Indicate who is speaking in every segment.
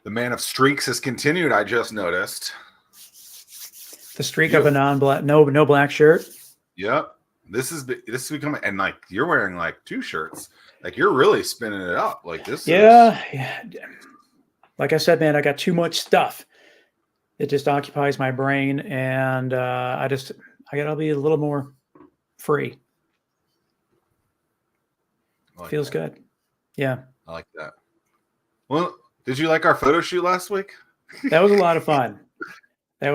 Speaker 1: The man of streaks has continued. I just noticed
Speaker 2: the streak of a no black shirt.
Speaker 1: Yep. This is becoming, and like you're wearing like 2 shirts. Like you're really spinning it up. Like this.
Speaker 2: Yeah. Like I said, man, I got too much stuff. It just occupies my brain, and I gotta be a little more free. Like Feels that. Good. Yeah.
Speaker 1: I like that. Well, did you like our photo shoot last week?
Speaker 2: That was a lot of fun. I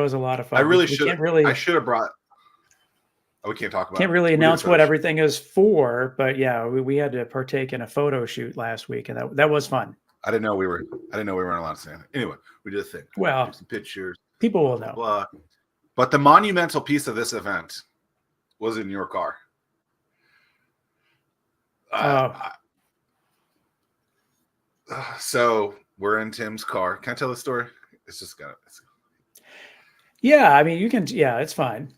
Speaker 2: really should.
Speaker 1: I should have brought. Oh, we can't talk about.
Speaker 2: Can't really announce what everything is for, but yeah, we had to partake in a photo shoot last week, and that was fun.
Speaker 1: I didn't know we weren't allowed to say anything. Anyway, we did a thing.
Speaker 2: Well,
Speaker 1: some pictures.
Speaker 2: People will know.
Speaker 1: Blah. But the monumental piece of this event was in your car. So we're in Tim's car. Can I tell the story? It's just got it.
Speaker 2: Yeah, I mean, you can. Yeah, it's fine.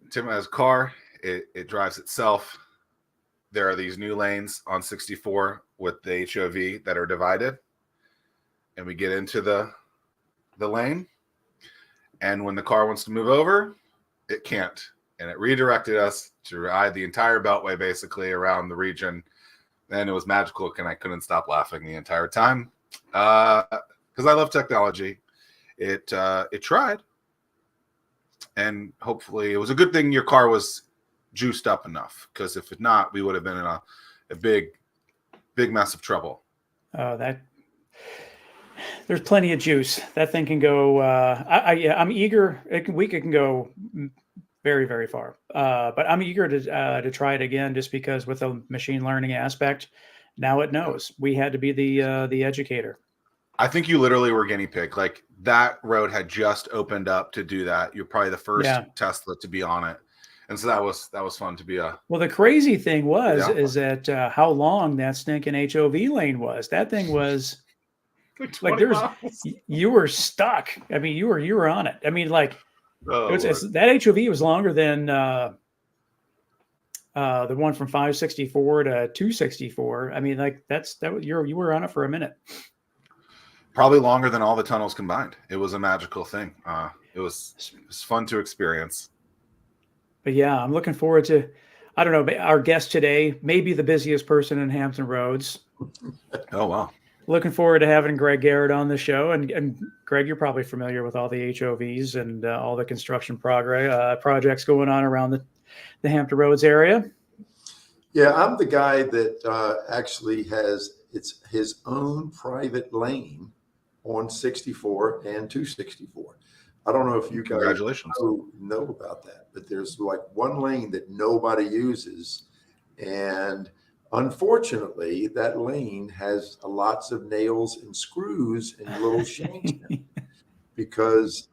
Speaker 1: Tim has a car. It drives itself. There are these new lanes on 64 with the HOV that are divided, and we get into the lane. And when the car wants to move over, it can't, and it redirected us to ride the entire beltway, basically around the region. And it was magical, and I couldn't stop laughing the entire time because I love technology. It tried, and hopefully it was a good thing your car was juiced up enough, because if not, we would have been in a big mess of trouble.
Speaker 2: There's plenty of juice. That thing can go. I'm eager. It can go very, very far. But I'm eager to try it again, just because with the machine learning aspect, now it knows. We had to be the educator.
Speaker 1: I think you literally were guinea pig. Like that road had just opened up to do that. You're probably the first Tesla to be on it. And so that was fun to be well,
Speaker 2: the crazy thing is that how long that stinking HOV lane was. That thing was like you were stuck. I mean, you were on it. I mean, like that HOV was longer than the one from 564 to 264. I mean, like you were on it for a minute.
Speaker 1: Probably longer than all the tunnels combined. It was a magical thing. It was fun to experience.
Speaker 2: But yeah, I'm looking forward to, I don't know, our guest today, maybe the busiest person in Hampton Roads.
Speaker 1: Oh, wow.
Speaker 2: Looking forward to having Greg Garrett on the show. And Greg, you're probably familiar with all the HOVs and all the construction projects going on around the Hampton Roads area.
Speaker 3: Yeah, I'm the guy that actually has his own private lane on 64 and 264. I don't know if you guys know about that, but there's like one lane that nobody uses. And unfortunately, that lane has lots of nails and screws and little shanks in it. Because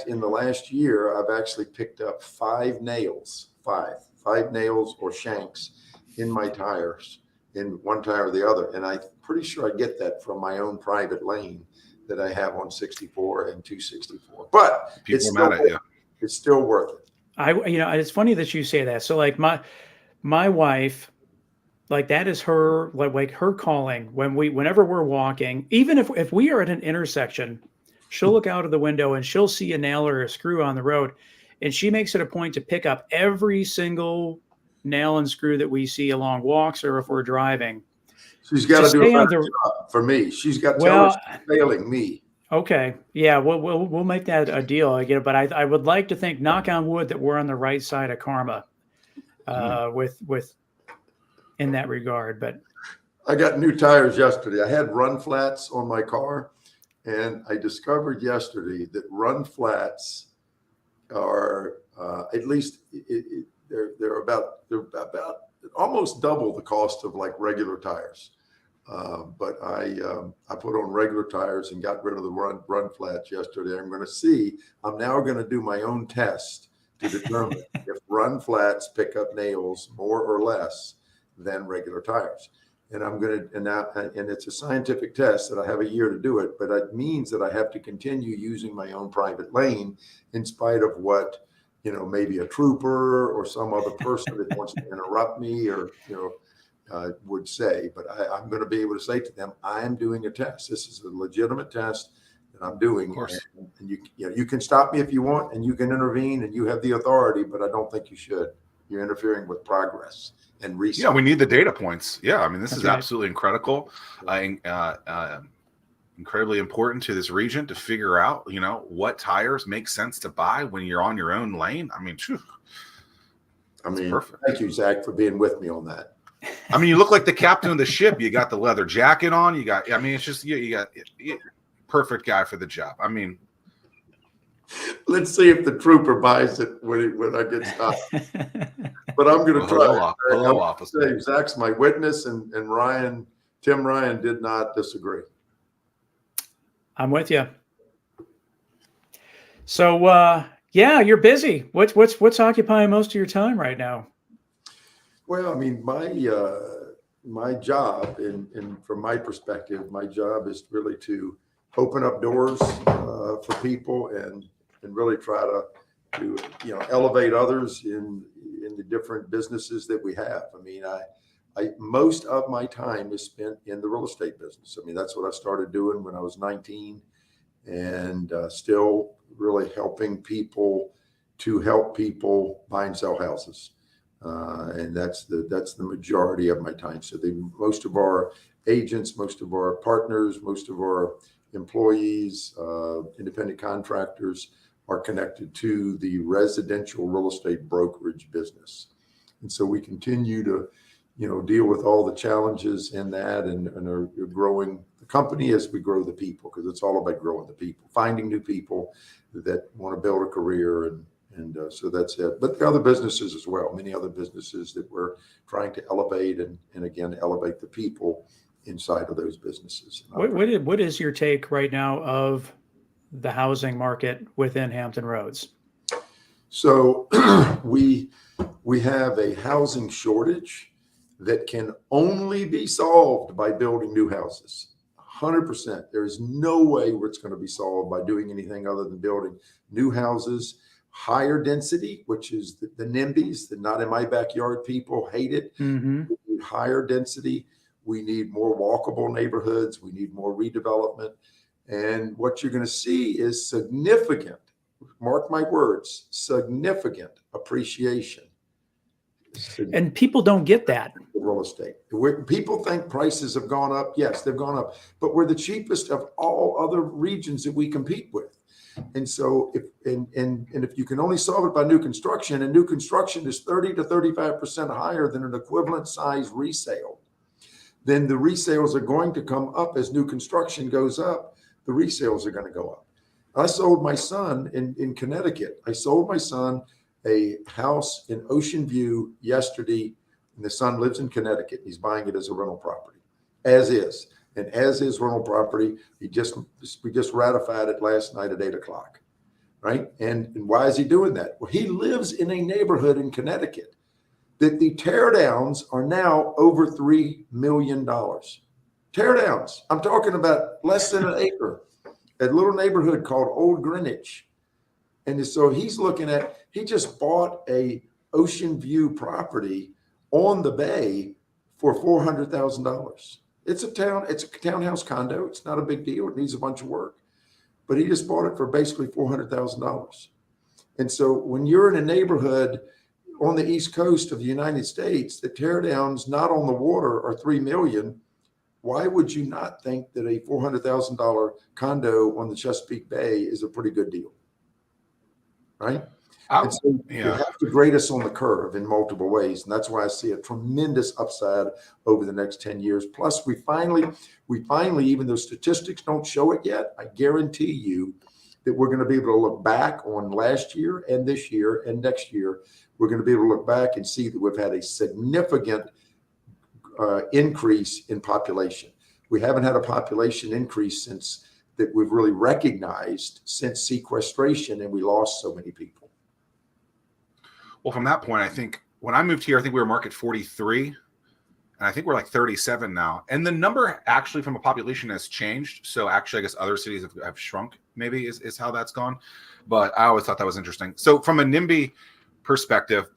Speaker 3: in the last year, I've actually picked up five nails or shanks in my tires, in one tire or the other. And I'm pretty sure I get that from my own private lane that I have on 64 and 264, but it's still worth it.
Speaker 2: It's funny that you say that. So like my wife, like that is her, like her calling whenever we're walking, even if we are at an intersection, she'll look out of the window and she'll see a nail or a screw on the road. And she makes it a point to pick up every single nail and screw that we see along walks or if we're driving.
Speaker 3: She's got to do a better job for me. She's got to tell her she's failing me.
Speaker 2: Okay. Yeah, we'll make that a deal. I get it. But I would like to think, knock on wood, that we're on the right side of karma with in that regard. But
Speaker 3: I got new tires yesterday. I had run flats on my car, and I discovered yesterday that run flats are at least they're about almost double the cost of like regular tires. But I put on regular tires and got rid of the run flats yesterday. I'm now going to do my own test to determine if run flats pick up nails more or less than regular tires. And and it's a scientific test that I have a year to do it, but it means that I have to continue using my own private lane in spite of what, maybe a trooper or some other person that wants to interrupt me or, would say, but I'm going to be able to say to them, I am doing a test. This is a legitimate test that I'm doing. Of
Speaker 1: course.
Speaker 3: And you can stop me if you want, and you can intervene, and you have the authority, but I don't think you should. You're interfering with progress and research.
Speaker 1: Yeah, we need the data points. Yeah, I mean, this
Speaker 2: That's
Speaker 1: is
Speaker 2: right.
Speaker 1: absolutely incredible. Incredibly important to this region to figure out, what tires make sense to buy when you're on your own lane. I mean, perfect.
Speaker 3: Thank you, Zach, for being with me on that.
Speaker 1: I mean, you look like the captain of the ship. You got the leather jacket on. It's just you got perfect guy for the job. I mean,
Speaker 3: let's see if the trooper buys it when I get stopped. But I'm going to try.
Speaker 1: Hello, officer.
Speaker 3: Zach's my witness, and Tim Ryan did not disagree.
Speaker 2: I'm with you. So, yeah, you're busy. What's occupying most of your time right now?
Speaker 3: Well, I mean, my job, and from my perspective, my job is really to open up doors for people and really try to elevate others in the different businesses that we have. I mean, I most of my time is spent in the real estate business. I mean, that's what I started doing when I was 19, and still really helping people to help people buy and sell houses. And that's the majority of my time. So most of our agents, most of our partners, most of our employees, independent contractors are connected to the residential real estate brokerage business. And so we continue to, deal with all the challenges in that, and are growing the company as we grow the people, because it's all about growing the people, finding new people that want to build a career. And so that's it. But the other businesses as well, many other businesses that we're trying to elevate and again, elevate the people inside of those businesses.
Speaker 2: What is your take right now of the housing market within Hampton Roads?
Speaker 3: So we have a housing shortage that can only be solved by building new houses. 100%. There is no way where it's going to be solved by doing anything other than building new houses. Higher density, which is the NIMBYs, the not in my backyard people hate it.
Speaker 2: Mm-hmm.
Speaker 3: We need higher density. We need more walkable neighborhoods. We need more redevelopment. And what you're going to see is significant, mark my words, significant appreciation.
Speaker 2: And people don't get that.
Speaker 3: Real estate. People think prices have gone up. Yes, they've gone up, but we're the cheapest of all other regions that we compete with. And so if you can only solve it by new construction, and new construction is 30 to 35% higher than an equivalent size resale, then the resales are going to come up as new construction goes up. The resales are going to go up. I sold my son in Connecticut. I sold my son a house in Ocean View yesterday, and the son lives in Connecticut. He's buying it as a rental property, as is. And as is rental property, we just ratified it last night at 8:00, right? And why is he doing that? Well, he lives in a neighborhood in Connecticut that the teardowns are now over $3 million. Teardowns. I'm talking about less than an acre. A little neighborhood called Old Greenwich. And so he just bought a Ocean View property on the bay for $400,000. It's a townhouse condo. It's not a big deal. It needs a bunch of work, but he just bought it for basically $400,000. And so when you're in a neighborhood on the East Coast of the United States, the teardowns not on the water are $3 million. Why would you not think that a $400,000 condo on the Chesapeake Bay is a pretty good deal? Right? And so you have to grade us on the curve in multiple ways. And that's why I see a tremendous upside over the next 10 years. Plus, we finally, even though statistics don't show it yet, I guarantee you that we're going to be able to look back on last year and this year and next year. We're going to be able to look back and see that we've had a significant increase in population. We haven't had a population increase since that we've really recognized since sequestration, and we lost so many people.
Speaker 1: Well, from that point, I think when I moved here, I think we were market 43, and I think we're like 37 now. And the number actually from a population has changed. So actually, I guess other cities have shrunk, maybe is how that's gone. But I always thought that was interesting. So from a NIMBY perspective,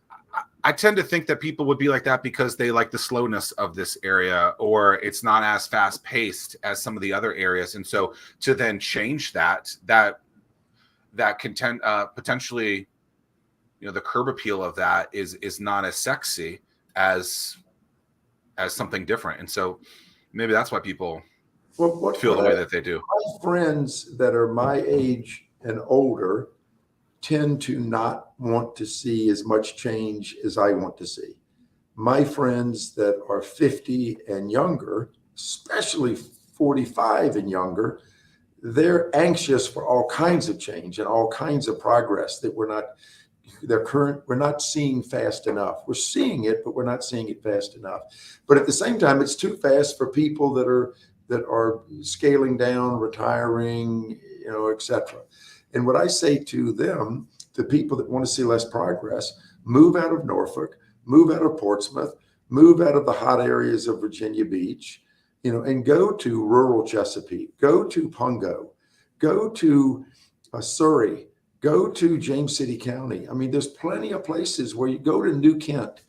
Speaker 1: I tend to think that people would be like that because they like the slowness of this area, or it's not as fast paced as some of the other areas. And so to then change that content, potentially, the curb appeal of that is not as sexy as something different. And so maybe that's why people feel the way that they do.
Speaker 3: My friends that are my age and older tend to not want to see as much change as I want to see. My friends that are 50 and younger, especially 45 and younger, they're anxious for all kinds of change and all kinds of progress that we're not seeing fast enough. We're seeing it, but we're not seeing it fast enough. But at the same time, it's too fast for people that are scaling down, retiring, et cetera. And what I say to them, the people that want to see less progress, move out of Norfolk, move out of Portsmouth, move out of the hot areas of Virginia Beach, and go to rural Chesapeake, go to Pungo, go to Surrey, go to James City County. I mean, there's plenty of places where you go to New Kent,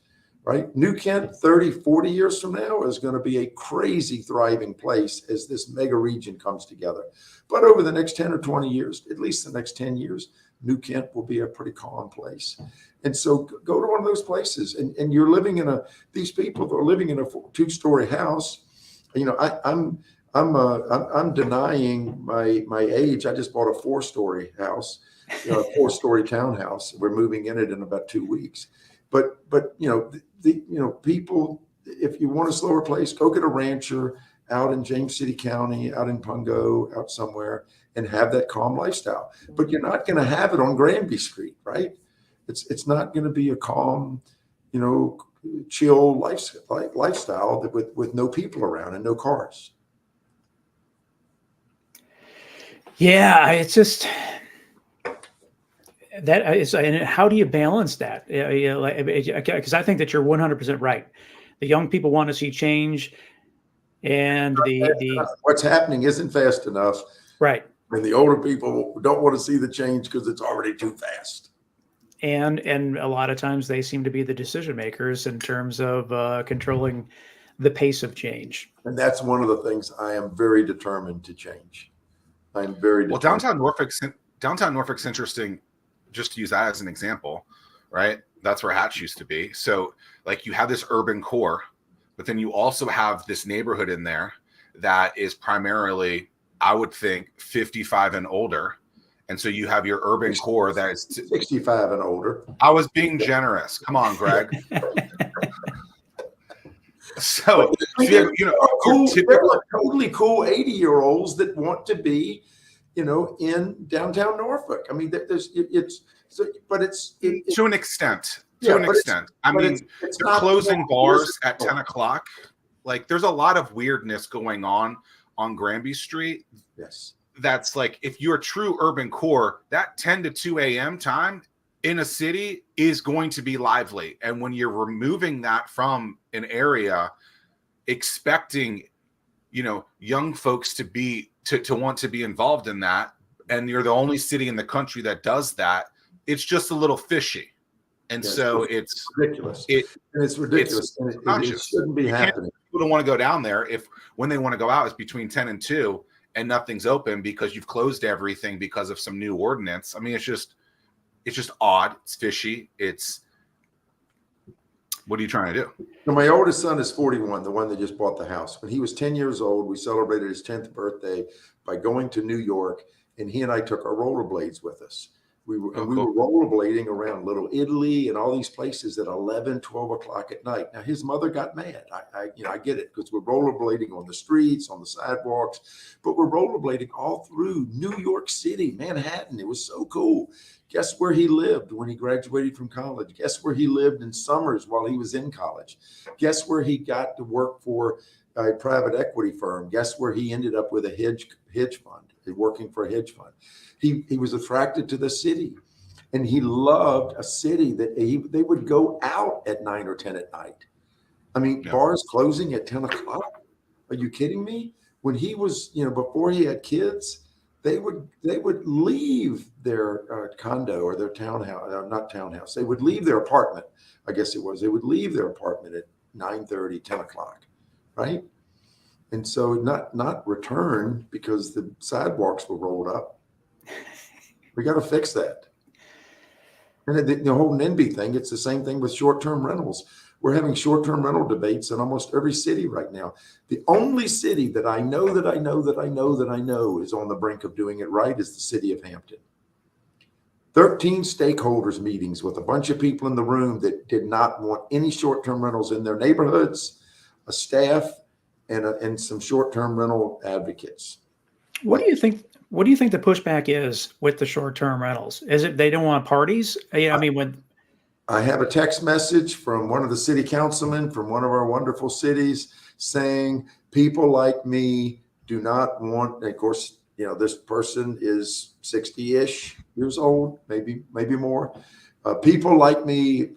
Speaker 3: right? New Kent 30, 40 years from now is going to be a crazy thriving place as this mega region comes together. But over the next 10 or 20 years, at least the next 10 years, New Kent will be a pretty calm place. And so go to one of those places and you're living these people are living in a 2-story house. I'm denying my age. I just bought a 4-story house, a 4-story townhouse. We're moving in it in about 2 weeks. But people, if you want a slower place, go get a rancher out in James City County, out in Pungo, out somewhere, and have that calm lifestyle. But you're not going to have it on Granby Street, right? It's not going to be a calm, chill lifestyle with no people around and no cars.
Speaker 2: Yeah, it's just that is. And how do you balance that? Because I think that you're 100% right. The young people want to see change, and the
Speaker 3: what's happening isn't fast enough,
Speaker 2: right?
Speaker 3: And the older people don't want to see the change because it's already too fast.
Speaker 2: And a lot of times they seem to be the decision makers in terms of controlling the pace of change.
Speaker 3: And that's one of the things I am very determined to change. I'm very determined.
Speaker 1: Well, downtown Norfolk's interesting, just to use that as an example, right? That's where Hatch used to be. So like you have this urban core, but then you also have this neighborhood in there that is primarily, I would think, 55 and older. And so you have your urban core that is
Speaker 3: 65 and older.
Speaker 1: I was being generous. Come on, Greg. So
Speaker 3: there are totally cool 80-year-olds that want to be, in downtown Norfolk. I mean, but it's
Speaker 1: to an extent. To an extent. I mean, they're closing bars at 10 o'clock. Like, there's a lot of weirdness going on Granby Street.
Speaker 3: Yes.
Speaker 1: That's like, if you're a true urban core, that 10 to 2 a.m. time in a city is going to be lively. And when you're removing that from an area, expecting, young folks to want to be involved in that, and you're the only city in the country that does that, it's just a little fishy. And so it's
Speaker 3: ridiculous. It's ridiculous. It shouldn't be happening.
Speaker 1: People don't want to go down there when they want to go out is between 10 and 2 and nothing's open because you've closed everything because of some new ordinance. I mean, it's just odd. It's fishy. What are you trying to do?
Speaker 3: So my oldest son is 41, the one that just bought the house. When he was 10 years old, we celebrated his 10th birthday by going to New York, and he and I took our rollerblades with us. We were rollerblading around Little Italy and all these places at 11, 12 o'clock at night. Now, his mother got mad. I get it, because we're rollerblading on the streets, on the sidewalks, but we're rollerblading all through New York City, Manhattan. It was so cool. Guess where he lived when he graduated from college? Guess where he lived in summers while he was in college? Guess where he got to work for a private equity firm? Guess where he ended up with a hedge fund, working for a hedge fund? He was attracted to the city, and he loved a city that they would go out at 9 or 10 at night. I mean, bars closing at 10 o'clock. Are you kidding me? When he was, before he had kids, they would leave their condo or their townhouse, not townhouse. They would leave their apartment. I guess it was. They would leave their apartment at 9:30, 10 o'clock, right? And so not return because the sidewalks were rolled up. We got to fix that. And the whole NIMBY thing, it's the same thing with short-term rentals. We're having short-term rental debates in almost every city right now. The only city that I know is on the brink of doing it right is the city of Hampton. 13 stakeholders meetings with a bunch of people in the room that did not want any short-term rentals in their neighborhoods, a staff, and some short-term rental advocates.
Speaker 2: What do you think? What do you think the pushback is with the short-term rentals? Is it they don't want parties? I mean, when
Speaker 3: I have a text message from one of the city councilmen from one of our wonderful cities saying people like me do not want, and of course, this person is 60-ish years old, maybe more. People like me,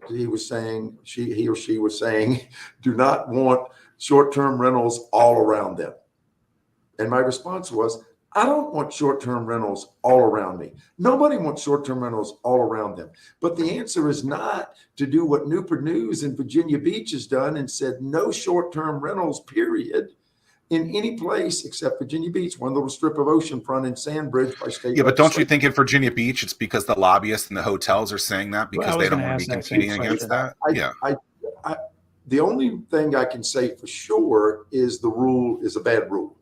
Speaker 3: he or she was saying, do not want short-term rentals all around them. And my response was, I don't want short-term rentals all around me. Nobody wants short-term rentals all around them. But the answer is not to do what Newport News in Virginia Beach has done and said no short-term rentals, period, in any place except Virginia Beach, one little strip of oceanfront in Sandbridge by state.
Speaker 1: Yeah, but don't you think in Virginia Beach, it's because the lobbyists and the hotels are saying that because they don't want to be competing against that?
Speaker 3: The only thing I can say for sure is the rule is a bad rule.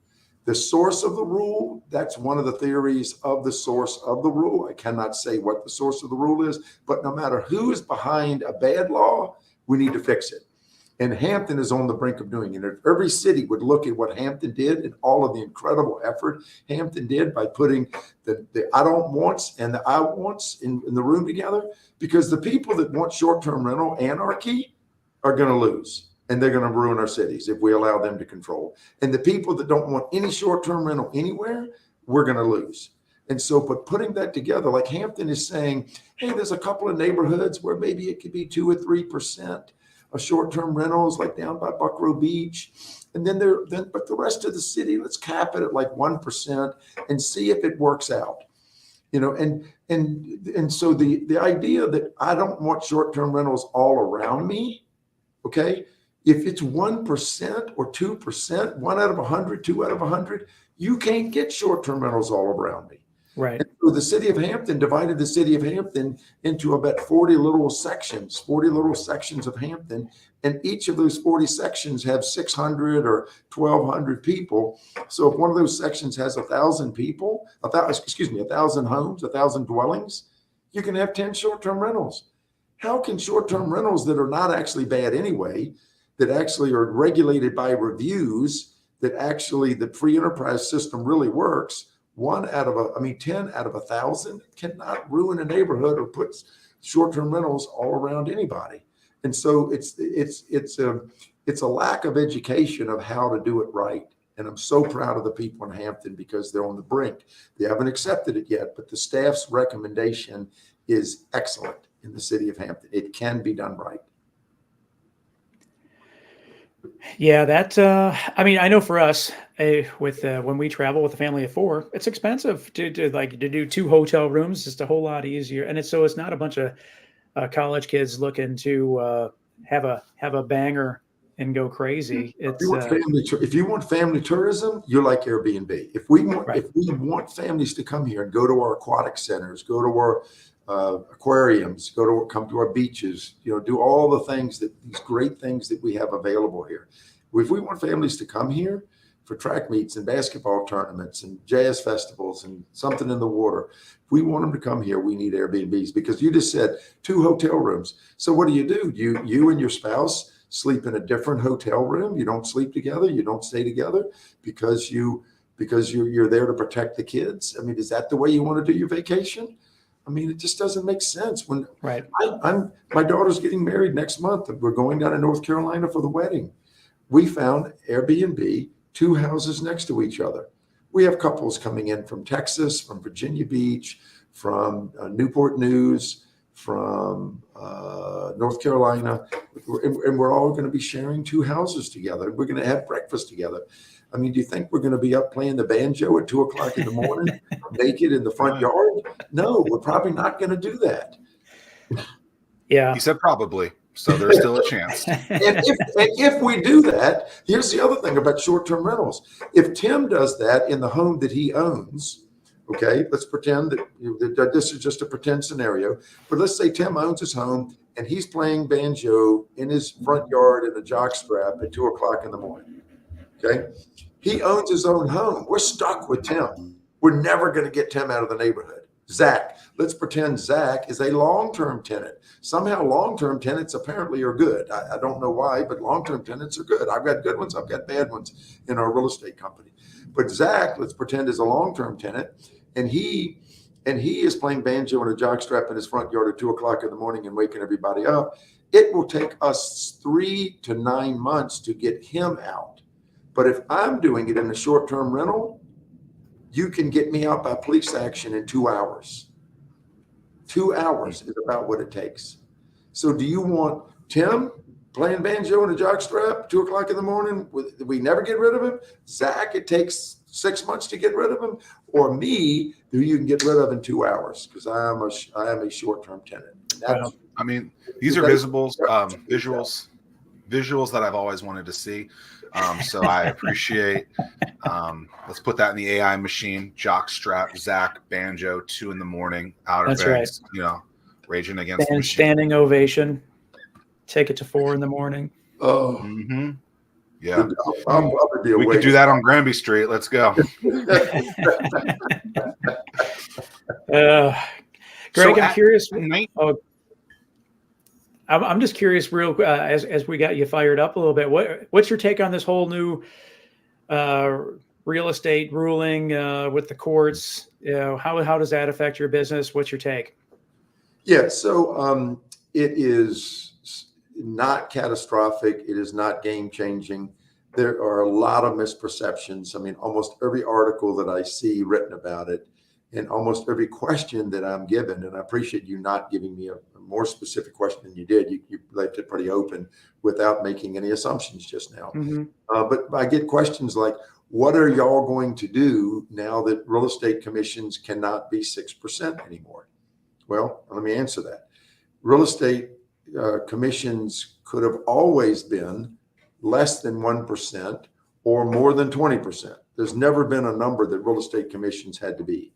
Speaker 3: The source of the rule, that's one of the theories of the source of the rule. I cannot say what the source of the rule is, but no matter who is behind a bad law, we need to fix it. And Hampton is on the brink of doing it. If every city would look at what Hampton did and all of the incredible effort Hampton did by putting the I don't wants and the I wants in the room together, because the people that want short-term rental anarchy are going to lose. And they're going to ruin our cities if we allow them to control. And the people that don't want any short-term rental anywhere, we're going to lose. And so, but putting that together, like Hampton is saying, hey, there's a couple of neighborhoods where maybe it could be 2 or 3% of short-term rentals, like down by Buckrow Beach. And but the rest of the city, let's cap it at like 1% and see if it works out. And so the idea that I don't want short-term rentals all around me, okay? If it's 1% or 2%, 1 out of 100, 2 out of 100, you can't get short-term rentals all around me.
Speaker 2: Right.
Speaker 3: And so the city of Hampton divided the city of Hampton into about 40 little sections of Hampton. And each of those 40 sections have 600 or 1,200 people. So if one of those sections has 1,000 people, 1,000 homes, 1,000 dwellings, you can have 10 short-term rentals. How can short-term rentals that are not actually bad anyway, that actually are regulated by reviews, that actually the free enterprise system really works, 10 out of 1,000 cannot ruin a neighborhood or put short-term rentals all around anybody. And so it's a lack of education of how to do it right. And I'm so proud of the people in Hampton because they're on the brink. They haven't accepted it yet, but the staff's recommendation is excellent in the city of Hampton. It can be done right.
Speaker 2: Yeah, I know for us, when we travel with a family of 4, it's expensive to do 2 hotel rooms. It's just a whole lot easier, and it's not a bunch of college kids looking to have a banger and go crazy.
Speaker 3: If you want family tourism, you're like Airbnb. If we want families to come here and go to our aquatic centers, go to our aquariums, come to our beaches, do all the things these great things that we have available here. If we want families to come here for track meets and basketball tournaments and jazz festivals and something in the water, if we want them to come here, we need Airbnbs, because you just said 2 hotel rooms. So what do? You and your spouse sleep in a different hotel room. You don't sleep together. You don't stay together because you're there to protect the kids. I mean, is that the way you want to do your vacation? I mean, it just doesn't make sense.
Speaker 2: Right.
Speaker 3: My daughter's getting married next month. We're going down to North Carolina for the wedding. We found Airbnb, 2 houses next to each other. We have couples coming in from Texas, from Virginia Beach, from Newport News, from North Carolina, and we're all going to be sharing 2 houses together. We're going to have breakfast together. I mean, do you think we're going to be up playing the banjo at 2 o'clock in the morning, naked in the front yard? No, we're probably not going to do that.
Speaker 2: Yeah.
Speaker 1: He said probably. So there's still a chance.
Speaker 3: And if we do that, here's the other thing about short-term rentals. If Tim does that in the home that he owns, okay, let's pretend that this is just a pretend scenario, but let's say Tim owns his home and he's playing banjo in his front yard in a jockstrap at 2 o'clock in the morning. Okay, he owns his own home. We're stuck with Tim. We're never going to get Tim out of the neighborhood. Zach, let's pretend Zach is a long-term tenant. Somehow long-term tenants apparently are good. I don't know why, but long-term tenants are good. I've got good ones. I've got bad ones in our real estate company. But Zach, let's pretend, is a long-term tenant, and he is playing banjo in a jockstrap in his front yard at 2 o'clock in the morning and waking everybody up. It will take us 3 to 9 months to get him out. But if I'm doing it in a short-term rental, you can get me out by police action in 2 hours. 2 hours is about what it takes. So do you want Tim playing banjo in a jockstrap, 2 o'clock in the morning? We never get rid of him. Zach, it takes 6 months to get rid of him. Or me, who you can get rid of in 2 hours, because I am a short-term tenant.
Speaker 1: I mean, these are visuals that I've always wanted to see. So I appreciate, let's put that in the AI machine, jockstrap, Zach, banjo, 2 in the morning, Outer
Speaker 2: That's
Speaker 1: Banks, raging against the machine.
Speaker 2: Standing ovation, take it to 4 in the morning.
Speaker 3: Oh,
Speaker 1: yeah.
Speaker 3: I'll probably be awake.
Speaker 1: We could do that on Granby Street. Let's go.
Speaker 2: Greg, I'm curious. I'm just curious, as we got you fired up a little bit. What's your take on this whole new real estate ruling with the courts? How does that affect your business? What's your take?
Speaker 3: Yeah, so it is not catastrophic. It is not game changing. There are a lot of misperceptions. I mean, almost every article that I see written about it, and almost every question that I'm given, and I appreciate you not giving me a more specific question than you did. You left it pretty open without making any assumptions just now. But I get questions like, what are y'all going to do now that real estate commissions cannot be 6% anymore? Well, let me answer that. Real estate commissions could have always been less than 1% or more than 20%. There's never been a number that real estate commissions had to be.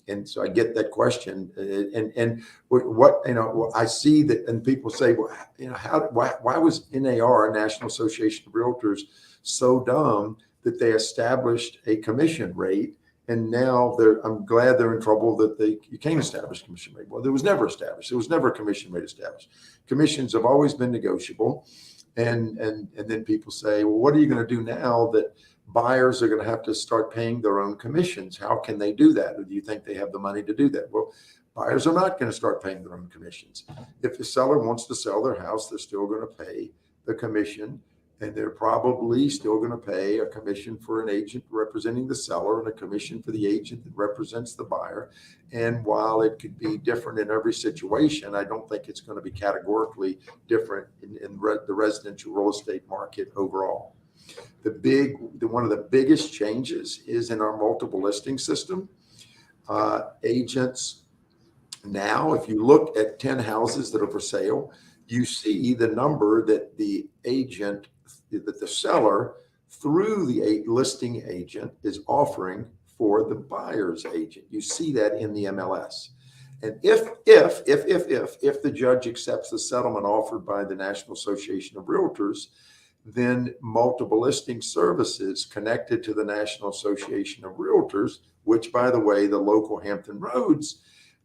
Speaker 3: And so I get that question, and what I see that, and people say, well, why was NAR, National Association of Realtors, so dumb that they established a commission rate, and now I'm glad they're in trouble that you can't establish a commission rate. Well, there was never established. There was never a commission rate established. Commissions have always been negotiable, and then people say, well, what are you going to do now that buyers are going to have to start paying their own commissions? How can they do that? Or do you think they have the money to do that? Well, buyers are not going to start paying their own commissions. If the seller wants to sell their house, they're still going to pay the commission, and they're probably still going to pay a commission for an agent representing the seller and a commission for the agent that represents the buyer. And while it could be different in every situation, I don't think it's going to be categorically different in the residential real estate market overall. One of the biggest changes is in our multiple listing system. Agents now, if you look at 10 houses that are for sale, you see the number that the seller through the listing agent is offering for the buyer's agent. You see that in the MLS. And if the judge accepts the settlement offered by the National Association of Realtors, then multiple listing services connected to the National Association of Realtors, which, by the way, the local Hampton Roads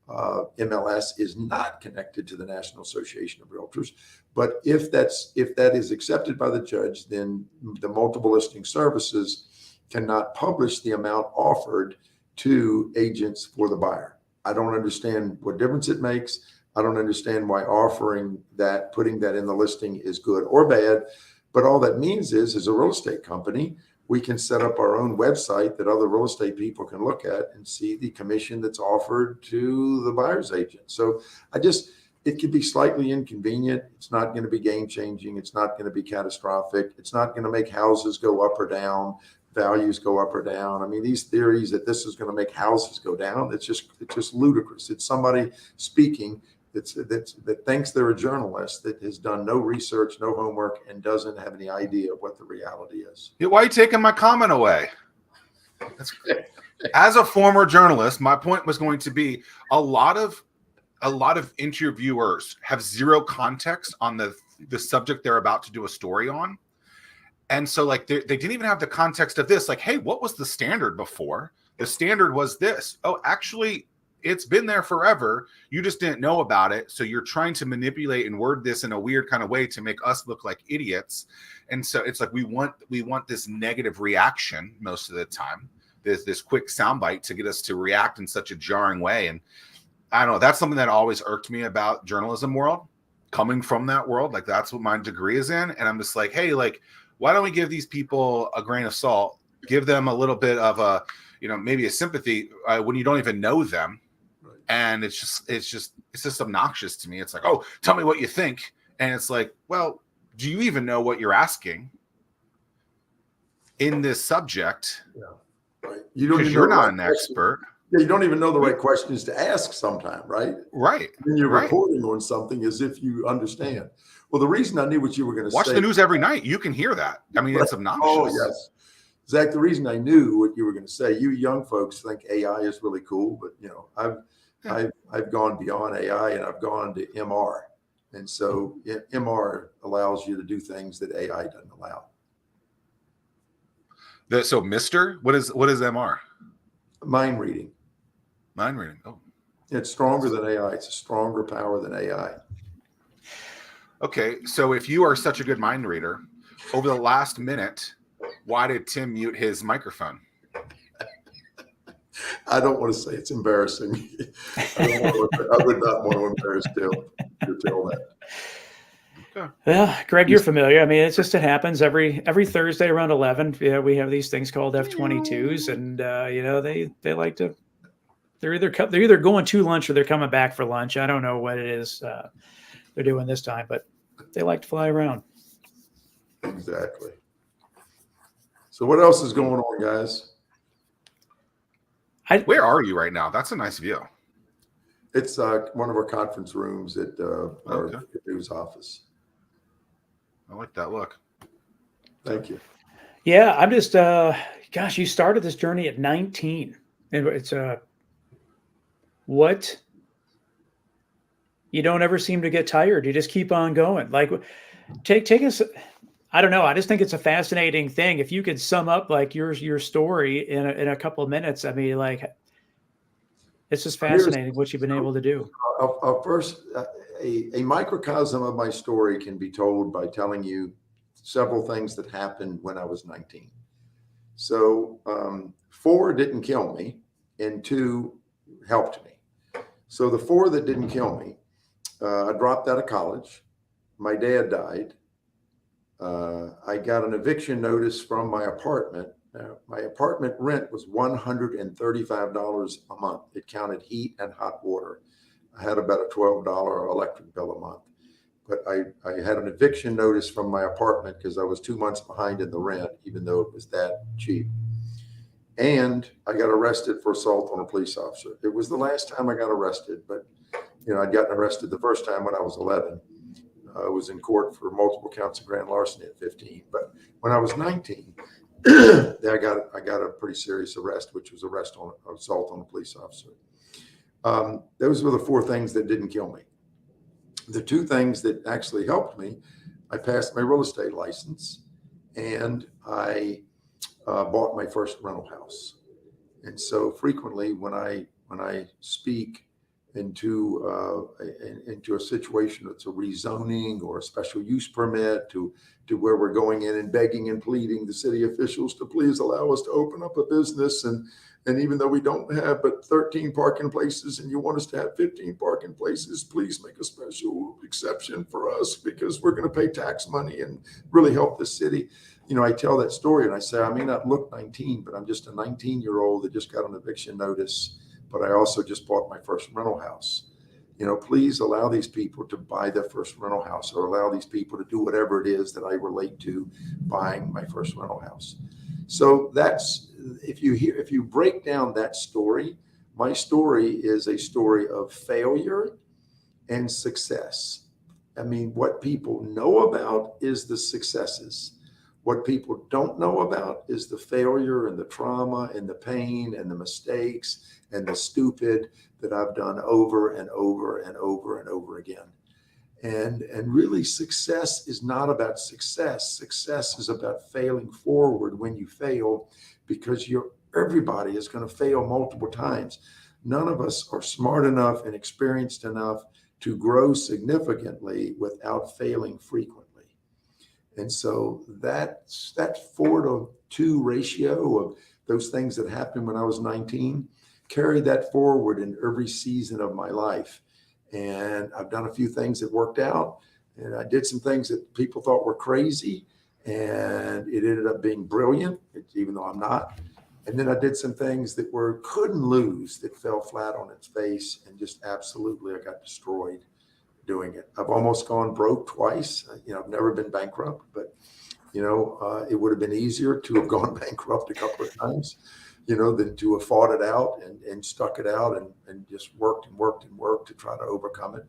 Speaker 3: MLS is not connected to the National Association of Realtors. But if that is accepted by the judge, then the multiple listing services cannot publish the amount offered to agents for the buyer. I don't understand what difference it makes. I don't understand why offering that, putting that in the listing is good or bad. But all that means is, as a real estate company, we can set up our own website that other real estate people can look at and see the commission that's offered to the buyer's agent. So it could be slightly inconvenient. It's not going to be game changing. It's not going to be catastrophic. It's not going to make houses go up or down, values go up or down. I mean, these theories that this is going to make houses go down, it's just ludicrous. It's somebody speaking that thinks they're a journalist that has done no research, no homework, and doesn't have any idea of what the reality is.
Speaker 1: Yeah, why are you taking my comment away? As a former journalist, my point was going to be a lot of interviewers have zero context on the subject they're about to do a story on. And so like they didn't even have the context of this, like, hey, what was the standard before? The standard was this. Oh, actually, it's been there forever. You just didn't know about it. So you're trying to manipulate and word this in a weird kind of way to make us look like idiots. And so it's like we want this negative reaction most of the time, this quick soundbite to get us to react in such a jarring way. And I don't know, that's something that always irked me about journalism world, coming from that world. Like that's what my degree is in. And I'm just like, hey, like, why don't we give these people a grain of salt, give them a little bit of a, maybe a sympathy when you don't even know them. And it's just obnoxious to me. It's like, oh, tell me what you think. And it's like, well, do you even know what you're asking in this subject?
Speaker 3: Yeah, right. Because
Speaker 1: you're not an expert.
Speaker 3: Yeah, you don't even know the right questions to ask sometimes, right?
Speaker 1: Right.
Speaker 3: When you're reporting on something as if you understand. Well, the reason I knew what you were going to say.
Speaker 1: Watch the news every night. You can hear that. I mean, it's obnoxious.
Speaker 3: Oh, yes. Zach, the reason I knew what you were going to say, you young folks think AI is really cool, but I've gone beyond AI and I've gone to MR. And so MR allows you to do things that AI doesn't allow.
Speaker 1: So what is MR?
Speaker 3: Mind reading.
Speaker 1: Mind reading. Oh.
Speaker 3: It's stronger than AI. It's a stronger power than AI.
Speaker 1: Okay. So if you are such a good mind reader, over the last minute, why did Tim mute his microphone?
Speaker 3: I don't want to say it's embarrassing. I would not want to embarrass Tim to tell that.
Speaker 2: Okay. Well, Greg, you're familiar. I mean, it happens every Thursday around 11. Yeah, we have these things called F-22s, and they like to. They're either going to lunch or they're coming back for lunch. I don't know what it is they're doing this time, but they like to fly around.
Speaker 3: Exactly. So what else is going on, guys?
Speaker 1: Where are you right now? That's a nice view.
Speaker 3: It's one of our conference rooms at our news office.
Speaker 1: I like that look.
Speaker 3: Thank you.
Speaker 2: Yeah, I'm just, gosh, you started this journey at 19. And it's what? You don't ever seem to get tired. You just keep on going. Like, take us. I don't know. I just think it's a fascinating thing. If you could sum up like your story in a couple of minutes, I mean, like, it's just fascinating what you've been able to do.
Speaker 3: First, a microcosm of my story can be told by telling you several things that happened when I was 19. So 4 didn't kill me, and 2 helped me. So the 4 that didn't kill me, I dropped out of college. My dad died. I got an eviction notice from my apartment. My apartment rent was $135 a month. It counted heat and hot water. I had about a $12 electric bill a month. But I had an eviction notice from my apartment because I was 2 months behind in the rent, even though it was that cheap. And I got arrested for assault on a police officer. It was the last time I got arrested, but I'd gotten arrested the first time when I was 11. I was in court for multiple counts of grand larceny at 15. But when I was 19, I got a pretty serious arrest, which was assault on a police officer. Those were the 4 things that didn't kill me. The 2 things that actually helped me, I passed my real estate license, and I bought my first rental house. And so frequently when I speak into a situation that's a rezoning or a special use permit to where we're going in and begging and pleading the city officials to please allow us to open up a business, and even though we don't have but 13 parking places and you want us to have 15 parking places, please make a special exception for us because we're going to pay tax money and really help the city. I tell that story and I say, I may not look 19, but I'm just a 19-year-old that just got an eviction notice, but I also just bought my first rental house. please allow these people to buy their first rental house, or allow these people to do whatever it is that I relate to buying my first rental house. So that's, if you break down that story, my story is a story of failure and success. I mean, what people know about is the successes. What people don't know about is the failure and the trauma and the pain and the mistakes and the stupid that I've done over and over and over and over again. And really, success is not about success. Success is about failing forward when you fail, because everybody is going to fail multiple times. None of us are smart enough and experienced enough to grow significantly without failing frequently. And so that 4-to-2 ratio of those things that happened when I was 19, carried that forward in every season of my life. And I've done a few things that worked out, and I did some things that people thought were crazy, and it ended up being brilliant, even though I'm not. And then I did some things that couldn't lose, that fell flat on its face, and just absolutely, I got destroyed doing it. I've almost gone broke twice. I've never been bankrupt, but it would have been easier to have gone bankrupt a couple of times, than to have fought it out and stuck it out and just worked to try to overcome it.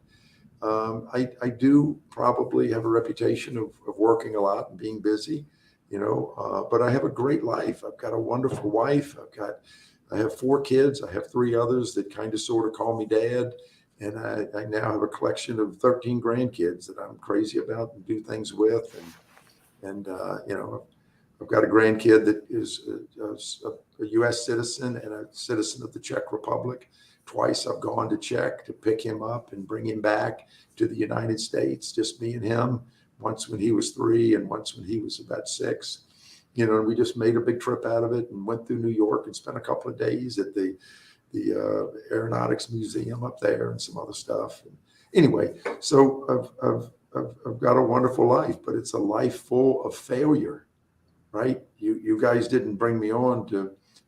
Speaker 3: I do probably have a reputation of working a lot and being busy, but I have a great life. I've got a wonderful wife. I have 4 kids. I have 3 others that kind of sort of call me dad. And I now have a collection of 13 grandkids that I'm crazy about and do things with. And I've got a grandkid that is a U.S. citizen and a citizen of the Czech Republic. Twice I've gone to Czech to pick him up and bring him back to the United States, just me and him, once when he was 3 and once when he was about 6. And we just made a big trip out of it and went through New York and spent a couple of days at the Aeronautics Museum up there and some other stuff. And anyway, so I've got a wonderful life, but it's a life full of failure, right? You guys didn't bring me on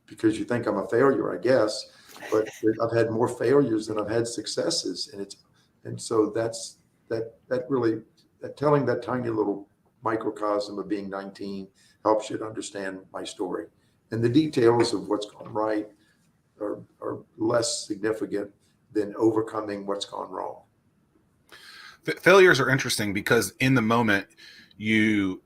Speaker 3: because you think I'm a failure, I guess, but I've had more failures than I've had successes. And so that's really telling that tiny little microcosm of being 19 helps you to understand my story, and the details of what's gone right are less significant than overcoming what's gone wrong.
Speaker 1: Failures are interesting because in the moment, you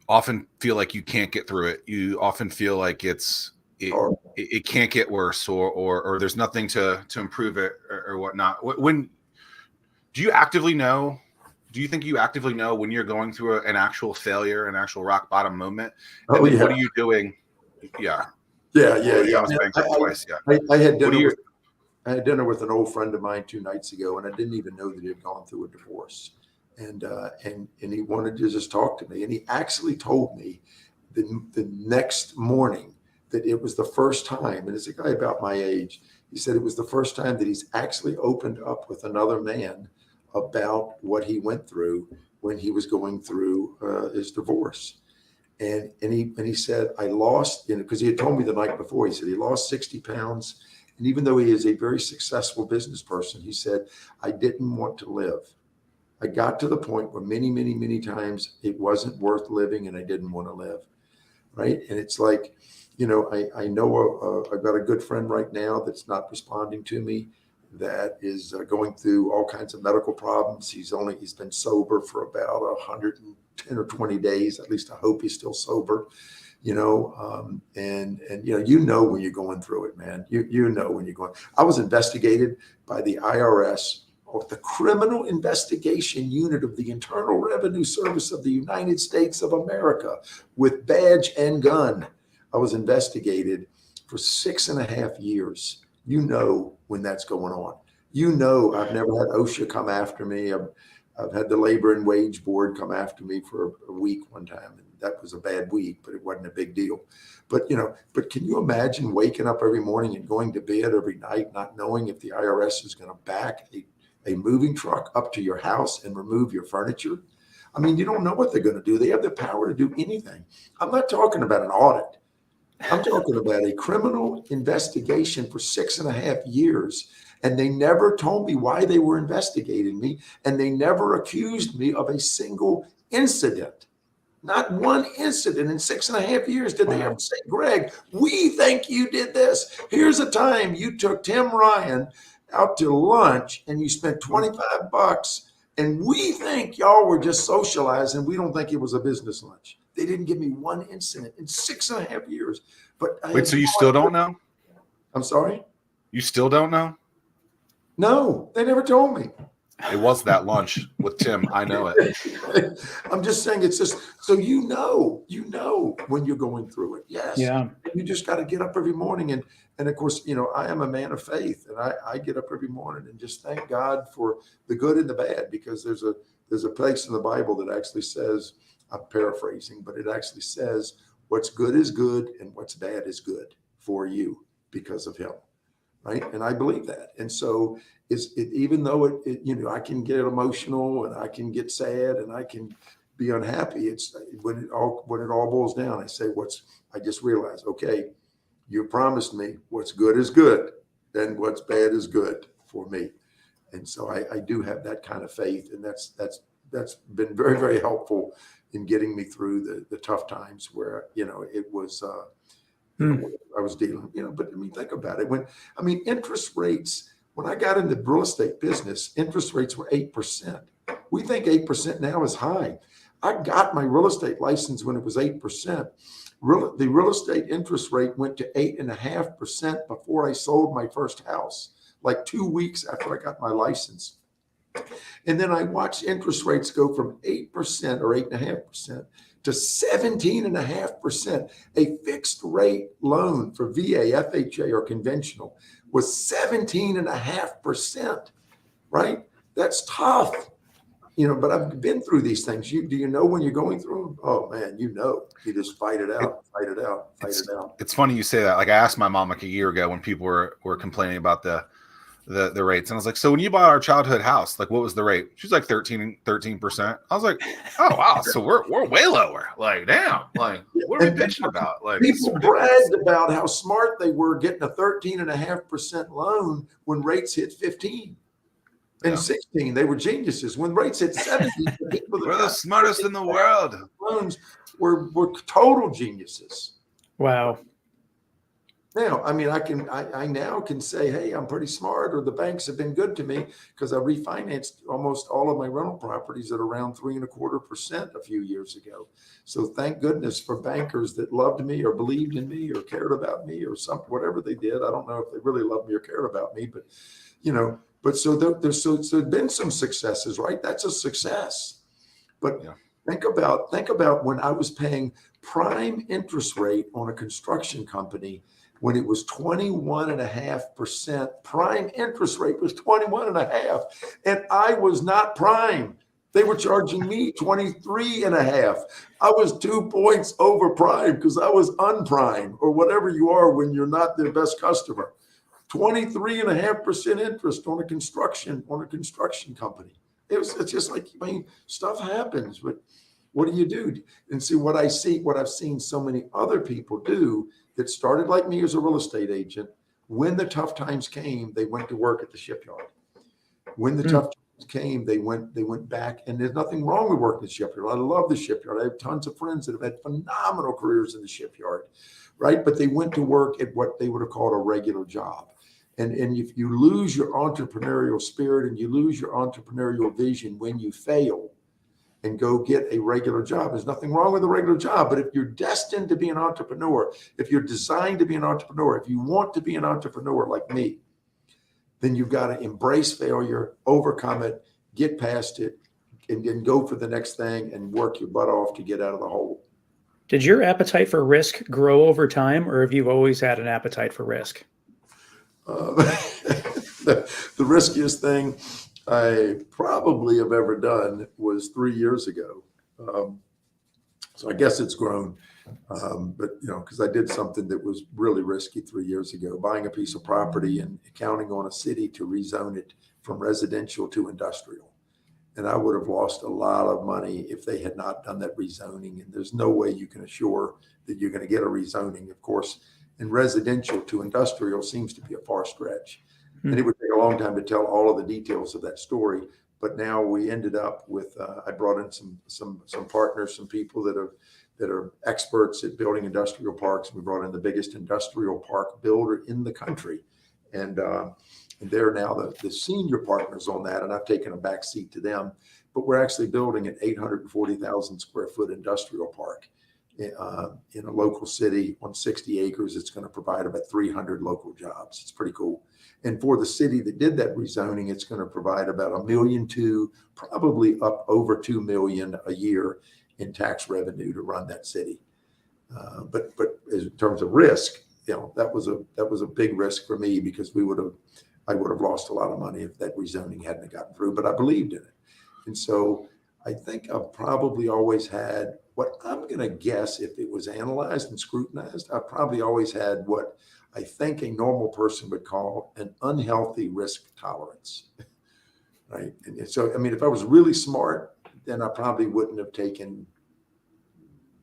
Speaker 1: often feel like you can't get through it. You often feel like it can't get worse, or there's nothing to improve it or whatnot. When do you actively know? Do you think you actively know when you're going through an actual failure, an actual rock bottom moment? And what are you doing? Yeah.
Speaker 3: Yeah. I had dinner with an old friend of mine 2 nights ago, and I didn't even know that he had gone through a divorce. And he wanted to just talk to me. And he actually told me the next morning that it was the first time, and it's a guy about my age, he said it was the first time that he's actually opened up with another man about what he went through when he was going through his divorce. And he said, I lost, because he had told me the night before, he said he lost 60 pounds. And even though he is a very successful business person, he said, I didn't want to live. I got to the point where many, many, many times it wasn't worth living and I didn't want to live. Right. And it's like, I know I've got a good friend right now that's not responding to me, that is going through all kinds of medical problems. He's been sober for about 110 or 20 days. At least I hope he's still sober, and when you're going through it, man, you know when you're going. I was investigated by the IRS, or the Criminal Investigation Unit of the Internal Revenue Service of the United States of America, with badge and gun. I was investigated for 6.5 years. When that's going on. I've never had OSHA come after me. I've had the Labor and Wage Board come after me for a week one time, and that was a bad week, but it wasn't a big deal. But can you imagine waking up every morning and going to bed every night not knowing if the IRS is going to back a moving truck up to your house and remove your furniture? I mean, you don't know what they're going to do. They have the power to do anything. I'm not talking about an audit. I'm talking about a criminal investigation for 6.5 years. And they never told me why they were investigating me. And they never accused me of a single incident. Not one incident in 6.5 years did they ever say, Greg, we think you did this. Here's a time you took Tim Ryan out to lunch and you spent $25 and we think y'all were just socializing. We don't think it was a business lunch. They didn't give me one incident in 6.5 years. But
Speaker 1: wait, so you still don't know?
Speaker 3: I'm sorry?
Speaker 1: You still don't know?
Speaker 3: No, they never told me.
Speaker 1: It was that lunch with Tim. I know it.
Speaker 3: I'm just saying, it's just so you know when you're going through it. Yes.
Speaker 2: Yeah.
Speaker 3: You just got to get up every morning. And of course, I am a man of faith, and I get up every morning and just thank God for the good and the bad, because there's a place in the Bible that actually says, I'm paraphrasing, but it actually says what's good is good and what's bad is good for you because of him. Right. And I believe that. And so even though I can get emotional and I can get sad and I can be unhappy, it's when it all boils down, I say, I just realized, okay, you promised me what's good is good and what's bad is good for me. And so I do have that kind of faith. And that's been very, very helpful in getting me through the tough times where, it was, I was dealing, but I mean, think about it. Interest rates, when I got into the real estate business, interest rates were 8%. We think 8% now is high. I got my real estate license when it was 8%. The real estate interest rate went to 8.5% before I sold my first house, like 2 weeks after I got my license. And then I watched interest rates go from 8% or 8.5% to 17.5%. A fixed rate loan for VA, FHA, or conventional was 17.5%, right? That's tough, but I've been through these things. Do you know when you're going through them? Oh man, you just fight it out.
Speaker 1: It's funny you say that. Like I asked my mom like a year ago when people were complaining about the rates. And I was like, so when you bought our childhood house, like what was the rate? She's like 13%. I was like, oh wow. So we're way lower. Like, damn, like what are we bitching about? Like
Speaker 3: people bragged about how smart they were getting a 13.5% loan when rates hit 15 and 16. They were geniuses. When rates hit 17,
Speaker 1: we're the smartest in the world.
Speaker 3: Loans were total geniuses.
Speaker 2: Wow.
Speaker 3: Now, I now can say, hey, I'm pretty smart, or the banks have been good to me because I refinanced almost all of my rental properties at around 3.25% a few years ago. So thank goodness for bankers that loved me or believed in me or cared about me or whatever they did. I don't know if they really loved me or cared about me, but so there's been some successes, right? That's a success. But think about when I was paying prime interest rate on a construction company. When it was 21.5%, prime interest rate was 21.5%, and I was not prime. They were charging me 23.5%. I was 2 points over prime because I was unprime, or whatever you are when you're not their best customer. 23.5% interest on a construction company. It's just like, stuff happens, but what do you do? And see what I've seen so many other people do that started like me as a real estate agent. When the tough times came, they went to work at the shipyard. When the tough times came, they went back, and there's nothing wrong with working at the shipyard. I love the shipyard. I have tons of friends that have had phenomenal careers in the shipyard, right? But they went to work at what they would have called a regular job. And if you lose your entrepreneurial spirit and you lose your entrepreneurial vision when you fail and go get a regular job, there's nothing wrong with a regular job. But if you're destined to be an entrepreneur, if you're designed to be an entrepreneur, if you want to be an entrepreneur like me, then you've got to embrace failure, overcome it, get past it, and then go for the next thing and work your butt off to get out of the hole.
Speaker 2: Did your appetite for risk grow over time, or have you always had an appetite for risk?
Speaker 3: The riskiest thing I probably have ever done was 3 years ago. So I guess it's grown, but because I did something that was really risky 3 years ago, buying a piece of property and counting on a city to rezone it from residential to industrial. And I would have lost a lot of money if they had not done that rezoning. And there's no way you can assure that you're going to get a rezoning. Of course, in residential to industrial seems to be a far stretch. And it would take a long time to tell all of the details of that story. But now we ended up with, I brought in some partners, some people that are experts at building industrial parks. We brought in the biggest industrial park builder in the country. And they're now the senior partners on that, and I've taken a back seat to them. But we're actually building an 840,000 square foot industrial park in a local city on 60 acres. It's going to provide about 300 local jobs. It's pretty cool. And for the city that did that rezoning, it's going to provide about $1.2 million, probably up over $2 million a year in tax revenue to run that city. But in terms of risk, that was a big risk for me, because I would have lost a lot of money if that rezoning hadn't gotten through, but I believed in it. And so I think I've probably always had what I'm going to guess, if it was analyzed and scrutinized, I've probably always had what I think a normal person would call an unhealthy risk tolerance, right? And so, I mean, if I was really smart, then I probably wouldn't have taken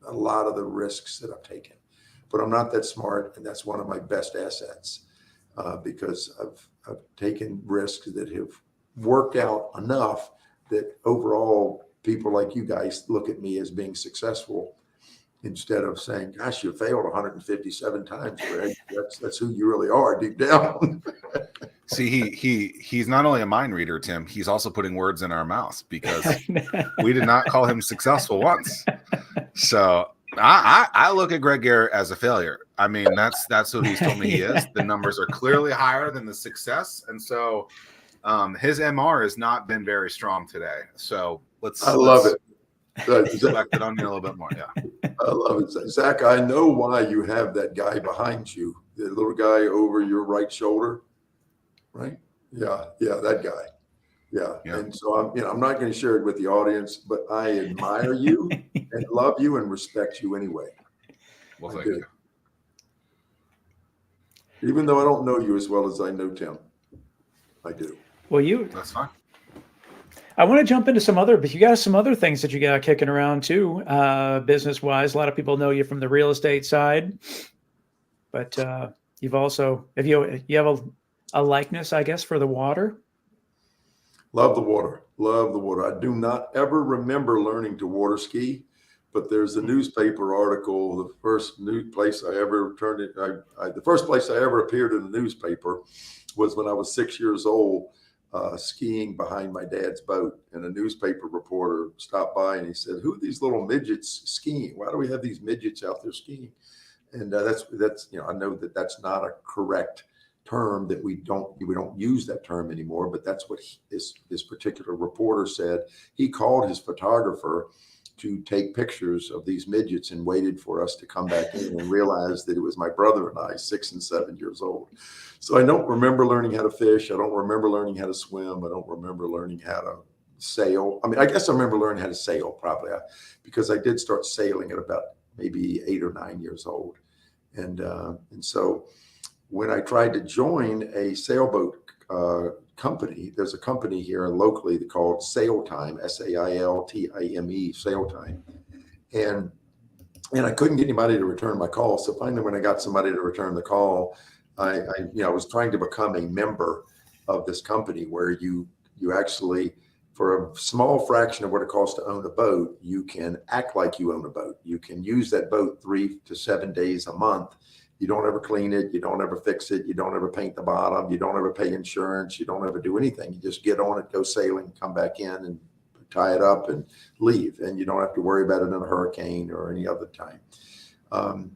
Speaker 3: a lot of the risks that I've taken. But I'm not that smart, and that's one of my best assets, because I've taken risks that have worked out enough that overall people like you guys look at me as being successful, instead of saying, gosh, you failed 157 times, Greg. That's who you really are deep down.
Speaker 1: See, he's not only a mind reader, Tim, he's also putting words in our mouths, because we did not call him successful once. So I look at Greg Garrett as a failure. I mean, that's what he's told me he is. The numbers are clearly higher than the success. And so his MR has not been very strong today. So let's
Speaker 3: love it.
Speaker 1: Select it on you a little bit more. Yeah.
Speaker 3: I love it. Zach, I know why you have that guy behind you, the little guy over your right shoulder, right? Yeah, that guy. Yeah. And so I'm not going to share it with the audience, but I admire you and love you and respect you anyway.
Speaker 1: Well, thank you.
Speaker 3: Even though I don't know you as well as I know Tim, I do.
Speaker 2: Well,
Speaker 1: that's fine.
Speaker 2: I want to jump into but you got some other things that you got kicking around too, business wise. A lot of people know you from the real estate side, but you've also, you have a likeness, I guess, for the water.
Speaker 3: Love the water. Love the water. I do not ever remember learning to water ski, but there's a newspaper article. The first place I ever the first place I ever appeared in a newspaper was when I was 6 years old, skiing behind my dad's boat. And a newspaper reporter stopped by and he said, "Who are these little midgets skiing? Why do we have these midgets out there skiing?" And that's I know that that's not a correct term, that we don't use that term anymore, but that's what this particular reporter said. He called his photographer to take pictures of these midgets and waited for us to come back in, and realized that it was my brother and I, 6 and 7 years old. So I don't remember learning how to fish. I don't remember learning how to swim. I don't remember learning how to sail. I mean, I guess I remember learning how to sail probably, because I did start sailing at about maybe 8 or 9 years old. And so when I tried to join a sailboat company, there's a company here locally called Sail Time, SAILTIME, Sail Time. And I couldn't get anybody to return my call. So finally, when I got somebody to return the call, I was trying to become a member of this company, where you actually, for a small fraction of what it costs to own a boat, you can act like you own a boat. You can use that boat 3 to 7 days a month. You don't ever clean it. You don't ever fix it. You don't ever paint the bottom. You don't ever pay insurance. You don't ever do anything. You just get on it, go sailing, come back in and tie it up and leave. And you don't have to worry about it in a hurricane or any other time. But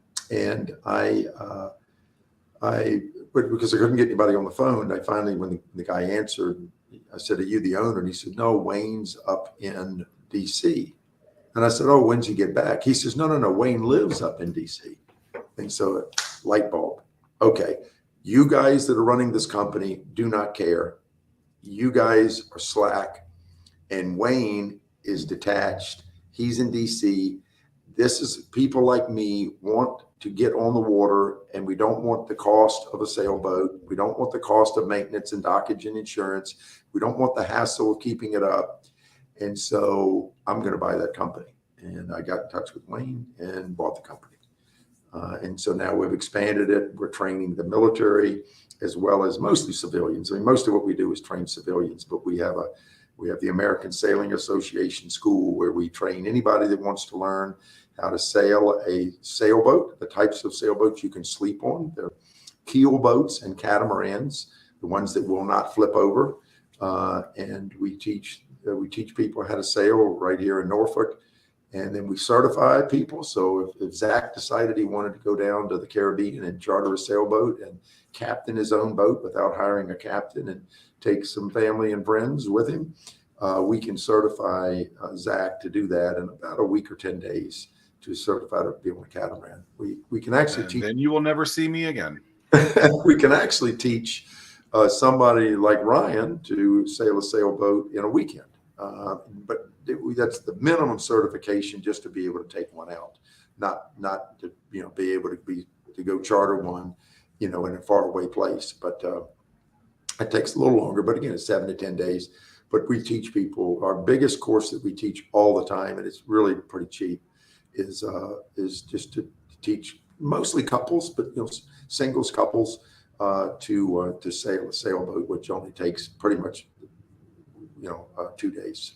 Speaker 3: because I couldn't get anybody on the phone, I finally, when the guy answered, I said, "Are you the owner?" And he said, "No, Wayne's up in DC." And I said, "Oh, when's he get back?" He says, No, Wayne lives up in DC. And so, light bulb. Okay, you guys that are running this company do not care. You guys are slack, and Wayne is detached. He's in DC. This is, people like me want to get on the water, and we don't want the cost of a sailboat. We don't want the cost of maintenance and dockage and insurance. We don't want the hassle of keeping it up. And so I'm going to buy that company. And I got in touch with Wayne and bought the company. And so now we've expanded it. We're training the military as well as mostly civilians. I mean, most of what we do is train civilians, but we have the American Sailing Association school where we train anybody that wants to learn how to sail a sailboat, the types of sailboats you can sleep on. They're keel boats and catamarans, the ones that will not flip over. And we teach people how to sail right here in Norfolk. And then we certify people. So if Zack decided he wanted to go down to the Caribbean and charter a sailboat and captain his own boat without hiring a captain and take some family and friends with him, we can certify Zack to do that in about a week or 10 days to certify to be on a catamaran. We can actually teach.
Speaker 1: Then you will never see me again.
Speaker 3: We can actually teach somebody like Ryan to sail a sailboat in a weekend. But that's the minimum certification just to be able to take one out, not to be able to go charter one, in a faraway place. But it takes a little longer. But again, it's 7 to 10 days. But we teach people. Our biggest course that we teach all the time, and it's really pretty cheap, is just to teach mostly couples, but singles, couples to sail a sailboat, which only takes pretty much 2 days.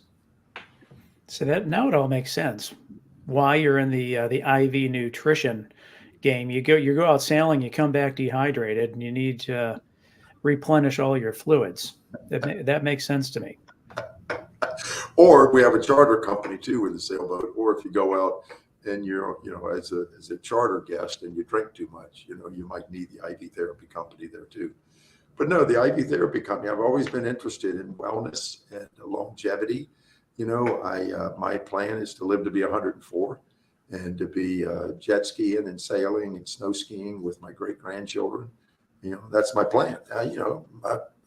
Speaker 2: So that now it all makes sense. Why you're in the IV nutrition game? You go out sailing, you come back dehydrated, and you need to replenish all your fluids. That makes sense to me.
Speaker 3: Or we have a charter company too with the sailboat. Or if you go out and you're as a charter guest and you drink too much, you might need the IV therapy company there too. But no, the IV therapy company, I've always been interested in wellness and longevity. My plan is to live to be 104 and to be jet skiing and sailing and snow skiing with my great grandchildren. That's my plan.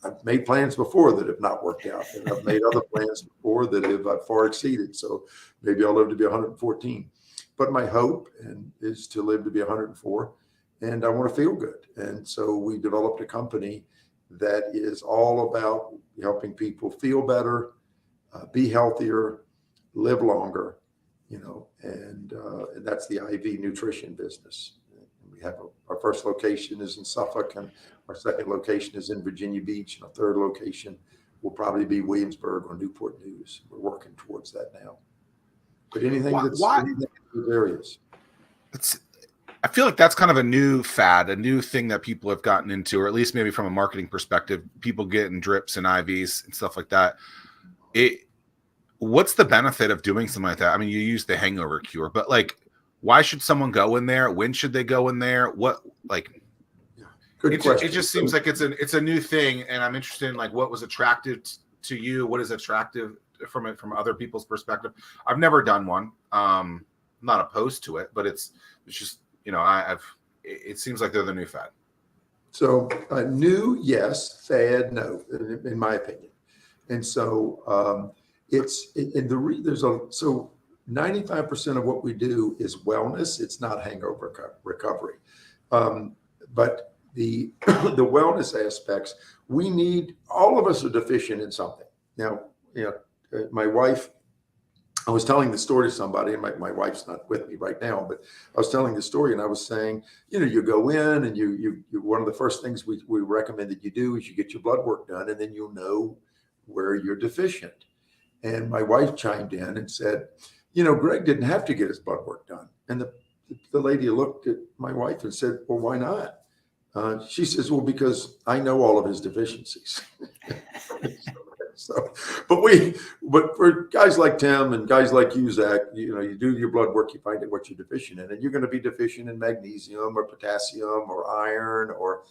Speaker 3: I've made plans before that have not worked out, and I've made other plans before that have far exceeded. So maybe I'll live to be 114. But my hope is to live to be 104, and I want to feel good. And so we developed a company that is all about helping people feel better, be healthier, live longer, and that's the IV nutrition business. We have our first location is in Suffolk, and our second location is in Virginia Beach, and our third location will probably be Williamsburg or Newport News. We're working towards that now. But anything in those areas.
Speaker 1: I feel like that's kind of a new fad, a new thing that people have gotten into, or at least maybe from a marketing perspective, people getting drips and IVs and stuff like that. What's the benefit of doing something like that? I mean, you use the hangover cure, but why should someone go in there? When should they go in there? What
Speaker 3: Good question.
Speaker 1: It just seems like it's a new thing, and I'm interested in what was attractive to you. What is attractive from other people's perspective? I've never done one. I'm not opposed to it, but it's just it seems like they're the new fad. So
Speaker 3: new, yes. Fad, no, in my opinion. And so so 95% of what we do is wellness. It's not hangover recovery. But the wellness aspects, all of us are deficient in something. Now, my wife, I was telling the story to somebody, and my wife's not with me right now, but I was telling the story, and I was saying, you go in and you one of the first things we recommend that you do is you get your blood work done, and then you'll know where you're deficient. And my wife chimed in and said, Greg didn't have to get his blood work done. And the lady looked at my wife and said, well, why not? She says, well, because I know all of his deficiencies. But for guys like Tim and guys like you, Zack, you do your blood work, you find out what you're deficient in, and you're going to be deficient in magnesium or potassium or iron or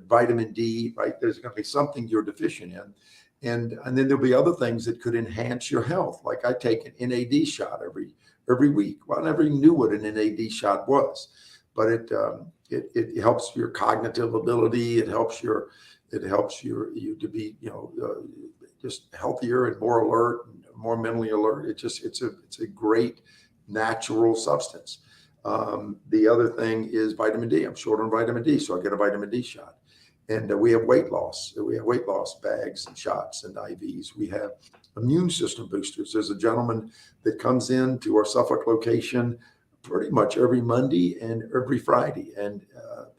Speaker 3: vitamin D, right? There's going to be something you're deficient in. And then there'll be other things that could enhance your health. Like I take an NAD shot every week. Well, I never even knew what an NAD shot was, but it helps your cognitive ability. It helps you to be just healthier and more alert and more mentally alert. It's a great natural substance. The other thing is vitamin D. I'm short on vitamin D, so I get a vitamin D shot. And we have weight loss. We have weight loss bags and shots and IVs. We have immune system boosters. There's a gentleman that comes in to our Suffolk location pretty much every Monday and every Friday. And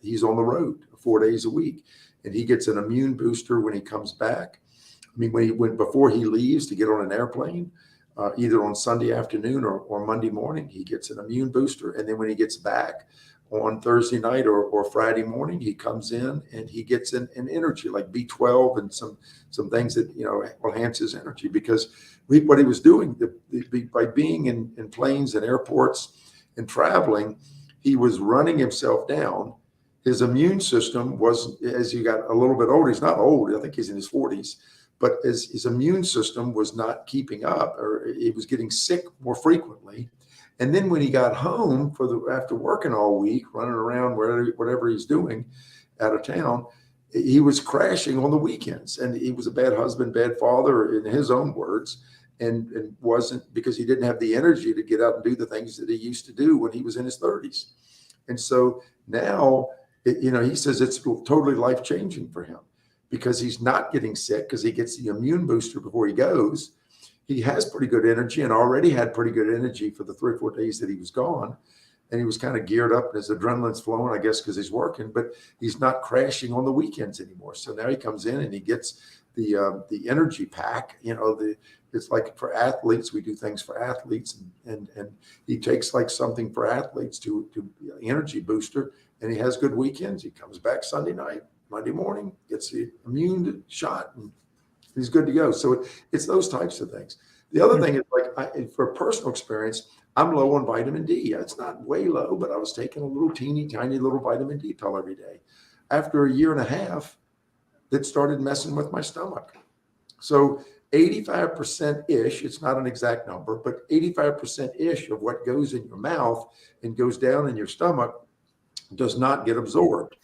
Speaker 3: he's on the road 4 days a week. And he gets an immune booster when he comes back. I mean, before he leaves to get on an airplane, either on Sunday afternoon or Monday morning, he gets an immune booster. And then when he gets back on Thursday night or Friday morning, he comes in and he gets an energy like B12 and some things that, will enhance his energy. Because what he was doing by being in planes and airports and traveling, he was running himself down. His immune system was, as he got a little bit older, he's not old, I think he's in his 40s, but his immune system was not keeping up, or he was getting sick more frequently. And then when he got home after working all week, running around whatever he's doing out of town, he was crashing on the weekends. And he was a bad husband, bad father, in his own words, and wasn't, because he didn't have the energy to get out and do the things that he used to do when he was in his 30s. And so now, he says it's totally life-changing for him, because he's not getting sick, because he gets the immune booster before he goes. He has pretty good energy and already had pretty good energy for the 3 or 4 days that he was gone. And he was kind of geared up and his adrenaline's flowing, I guess, because he's working, but he's not crashing on the weekends anymore. So now he comes in and he gets the energy pack. It's like for athletes, we do things for athletes, and he takes like something for athletes to energy booster, and he has good weekends. He comes back Sunday night, Monday morning, gets the immune shot, and he's good to go. So it's those types of things. The other thing is, like, for personal experience, I'm low on vitamin D. It's not way low, but I was taking a little tiny little vitamin D pill every day. After a year and a half, that started messing with my stomach. So 85%-ish, it's not an exact number, but 85%-ish of what goes in your mouth and goes down in your stomach does not get absorbed.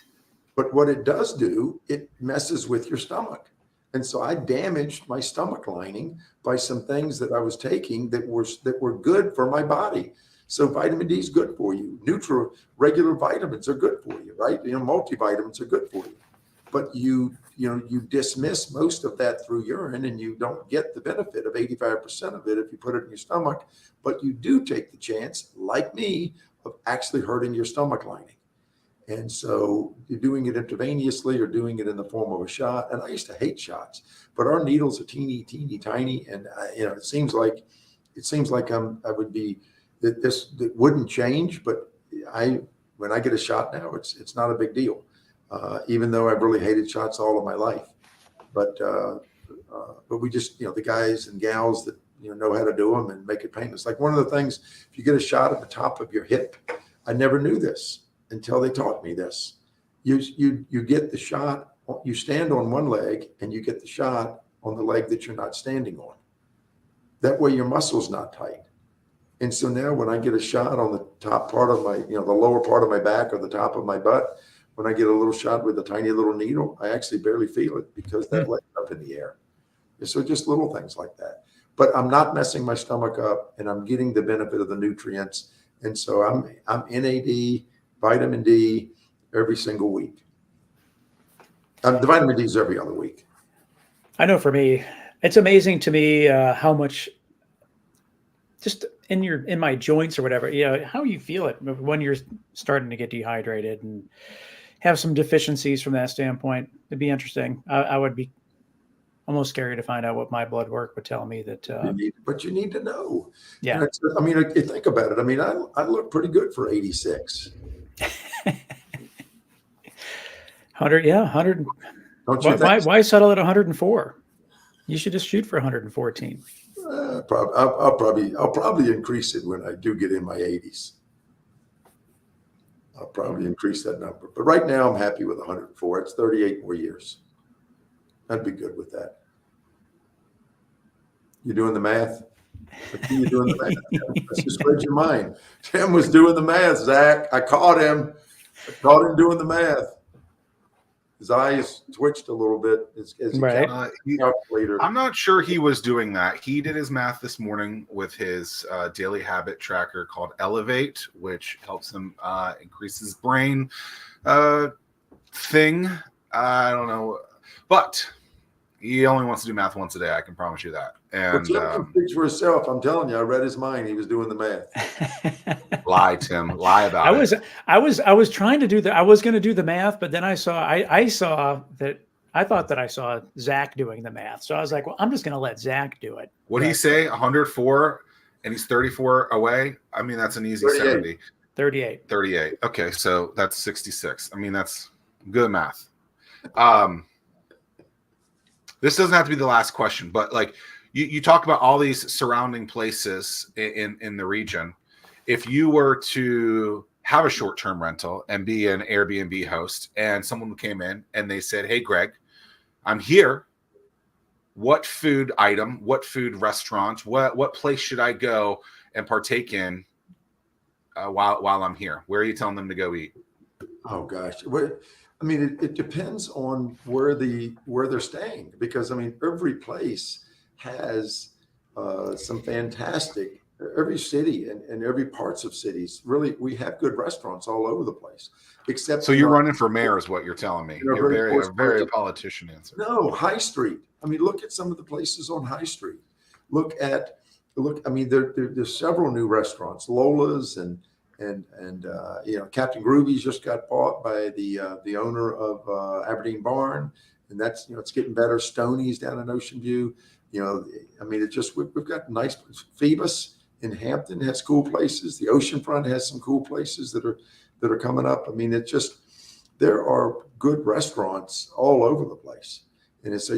Speaker 3: But what it does do, it messes with your stomach. And so I damaged my stomach lining by some things that I was taking that were good for my body. So vitamin D is good for you. Regular vitamins are good for you, right? Multivitamins are good for you. But you dismiss most of that through urine, and you don't get the benefit of 85% of it if you put it in your stomach. But you do take the chance, like me, of actually hurting your stomach lining. And so you're doing it intravenously or doing it in the form of a shot. And I used to hate shots, but our needles are teeny, tiny. And it seems like I would be that wouldn't change. But when I get a shot now, it's not a big deal. Even though I've really hated shots all of my life, but we just, the guys and gals that, know how to do them and make it painless. Like one of the things, if you get a shot at the top of your hip, I never knew this until they taught me this. You get the shot, you stand on one leg and you get the shot on the leg that you're not standing on. That way your muscle's not tight. And so now when I get a shot on the top part of my, the lower part of my back or the top of my butt, when I get a little shot with a tiny little needle, I actually barely feel it because that leg's up in the air. And so just little things like that. But I'm not messing my stomach up, and I'm getting the benefit of the nutrients. And so I'm NAD, vitamin D every single week. The vitamin D is every other week.
Speaker 2: I know for me, it's amazing to me how much just in my joints or whatever, how you feel it when you're starting to get dehydrated and have some deficiencies from that standpoint. It'd be interesting. I would be almost scary to find out what my blood work would tell me that.
Speaker 3: But you need to know.
Speaker 2: Yeah.
Speaker 3: I mean, you think about it. I mean, I look pretty good for 86.
Speaker 2: 100, yeah, 100.
Speaker 3: Don't you think?
Speaker 2: Why settle at 104? You should just shoot for 114.
Speaker 3: I'll probably increase it when I do get in my 80s. I'll probably increase that number. But right now I'm happy with 104. It's 38 more years. I'd be good with that. You doing the math? You doing the math? Let's just spread your mind. Tim was doing the math, Zach. I caught him doing the math. His eyes twitched a little bit as he calculator.
Speaker 1: I'm not sure he was doing that. He did his math this morning with his daily habit tracker called Elevate, which helps him increase his brain thing. I don't know, but he only wants to do math once a day. I can promise you that. And
Speaker 3: speaks for himself. I'm telling you, I read his mind. He was doing the math.
Speaker 1: Lie, Tim. Lie about it.
Speaker 2: I was trying to do I was going to do the math, but then I saw that. I thought that I saw Zach doing the math. So I was like, well, I'm just going to let Zach do it.
Speaker 1: What'd he say? 104 and he's 34 away. I mean, that's an easy
Speaker 2: 38.
Speaker 1: 70. 38. Okay. So that's 66. I mean, that's good math. This doesn't have to be the last question, but like you talk about all these surrounding places in the region. If you were to have a short-term rental and be an Airbnb host and someone came in and they said, hey, Greg, I'm here. What food item, what food restaurant, what place should I go and partake in while I'm here? Where are you telling them to go eat?
Speaker 3: Oh gosh. I mean, it depends on where they're staying, because I mean, every place has some fantastic, every city and every parts of cities, really, we have good restaurants all over the place. Except,
Speaker 1: so you're running for mayor is what you're telling me. You're very politician answer.
Speaker 3: No, High Street. I mean, look at some of the places on High Street. I mean, there's several new restaurants, Lola's and Captain Groovy's just got bought by the owner of Aberdeen Barn, and that's, it's getting better. Stoney's down in Ocean View. I mean, we've got nice. Phoebus in Hampton has cool places. The oceanfront has some cool places that are coming up. I mean, there are good restaurants all over the place. And so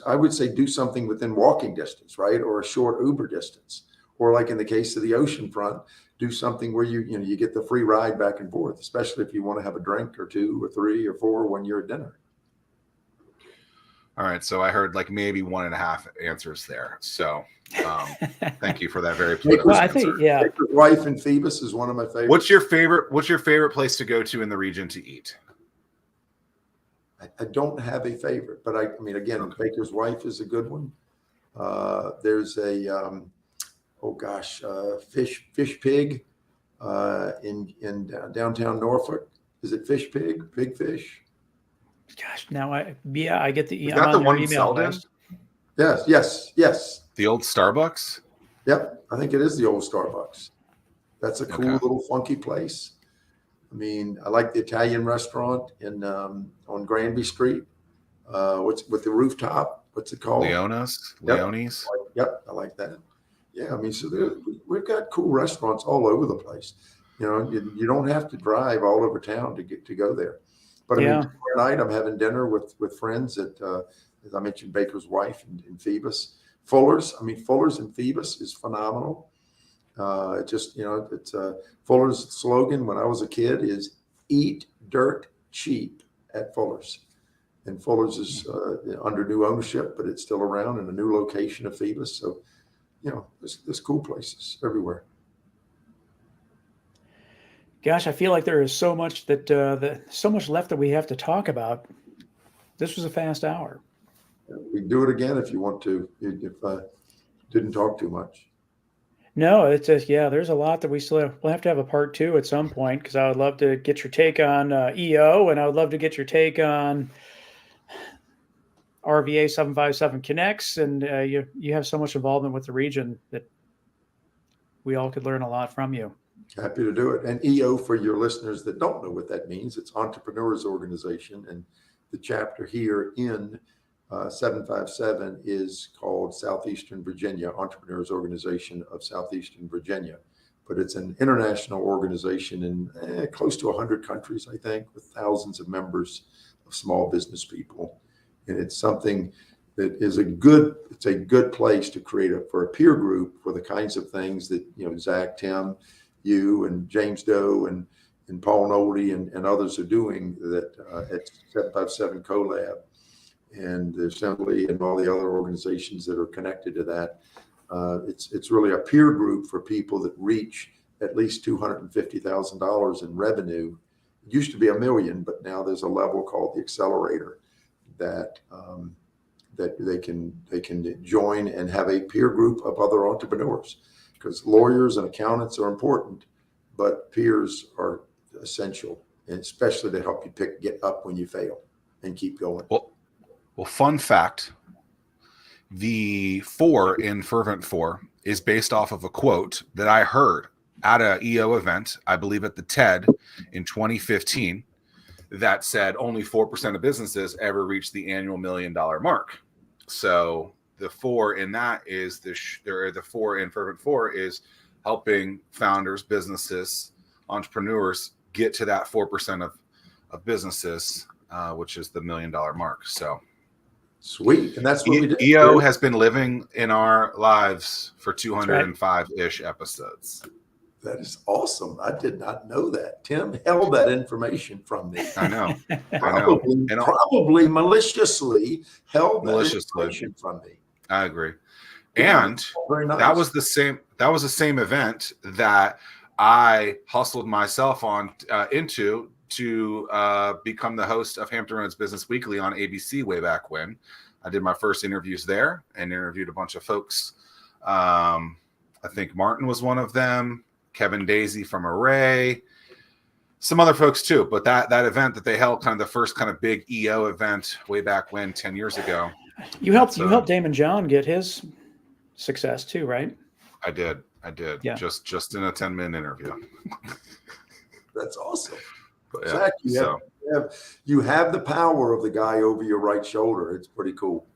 Speaker 3: I would say do something within walking distance, right? Or a short Uber distance, or like in the case of the oceanfront, do something where you get the free ride back and forth, especially if you want to have a drink or two or three or four when you're at dinner.
Speaker 1: All right. So I heard like maybe 1.5 answers there. So thank you for that very political answer.
Speaker 2: I think, yeah.
Speaker 3: Baker's Wife in Phoebus is one of my favorites.
Speaker 1: What's your favorite place to go to in the region to eat?
Speaker 3: I don't have a favorite, but I mean, again, okay. Baker's Wife is a good one. There's a, Fish Pig in downtown Norfolk. Is it Fish Pig? Big Fish?
Speaker 2: Gosh, now I get the
Speaker 1: email. Is that the one in Selden?
Speaker 3: Yes.
Speaker 1: The old Starbucks?
Speaker 3: Yep, I think it is the old Starbucks. That's a cool little funky place. I mean, I like the Italian restaurant on Granby Street. What's with the rooftop? What's it called?
Speaker 1: Leone's.
Speaker 3: Yep, I like that. Yeah, I mean, so we've got cool restaurants all over the place. You don't have to drive all over town to go there. But I mean, tomorrow night I'm having dinner with friends at, as I mentioned, Baker's Wife in Phoebus. Fuller's. I mean, Fuller's in Phoebus is phenomenal. It's Fuller's slogan when I was a kid is "Eat dirt cheap" at Fuller's. And Fuller's is under new ownership, but it's still around in a new location of Phoebus. So, there's cool places everywhere.
Speaker 2: Gosh, I feel like there is so much so much left that we have to talk about. This was a fast hour.
Speaker 3: We can do it again if you want to, if I didn't talk too much.
Speaker 2: No, it's just, there's a lot that we'll have to have a part 2 at some point, because I would love to get your take on EO, and I would love to get your take on RVA 757 Connects, and you have so much involvement with the region that we all could learn a lot from you.
Speaker 3: Happy to do it. And EO, for your listeners that don't know what that means, it's Entrepreneurs Organization, and the chapter here in 757 is called Southeastern Virginia, Entrepreneurs Organization of Southeastern Virginia. But it's an international organization in close to 100 countries, I think, with thousands of members of small business people. And it's something that is a good place to create for a peer group for the kinds of things that, Zach, Tim, you and James Doe and Paul Nolte and others are doing that at 757 CoLab and the Assembly and all the other organizations that are connected to that. It's really a peer group for people that reach at least $250,000 in revenue. It used to be $1 million, but now there's a level called the Accelerator that they can join and have a peer group of other entrepreneurs, because lawyers and accountants are important, but peers are essential, and especially to help you get up when you fail. and keep going.
Speaker 1: Well, fun fact, the 4 in Fervent Four is based off of a quote that I heard at a EO event, I believe at the TED in 2015, that said only 4% of businesses ever reach the annual $1 million mark. So the 4 in that is the 4 in Fervent Four is helping founders, businesses, entrepreneurs get to that 4% of businesses, which is the $1 million mark. So
Speaker 3: sweet. And that's what we did.
Speaker 1: EO has been living in our lives for 205-ish episodes.
Speaker 3: That is awesome. I did not know that. Tim held that information from me.
Speaker 1: I know.
Speaker 3: Probably maliciously held that information from me.
Speaker 1: I agree. And
Speaker 3: nice.
Speaker 1: that was the same event that I hustled myself into to become the host of Hampton Roads Business Weekly on ABC way back when. I did my first interviews there and interviewed a bunch of folks. I think Martin was one of them, Kevin Daisy from Array, some other folks too. But that event that they held, kind of the first kind of big EO event way back when, 10 years ago.
Speaker 2: You helped Damon John get his success too, right?
Speaker 1: I did. Yeah. Just in a 10-minute interview.
Speaker 3: That's awesome.
Speaker 1: But,
Speaker 3: Zach, you have the power of the guy over your right shoulder. It's pretty cool.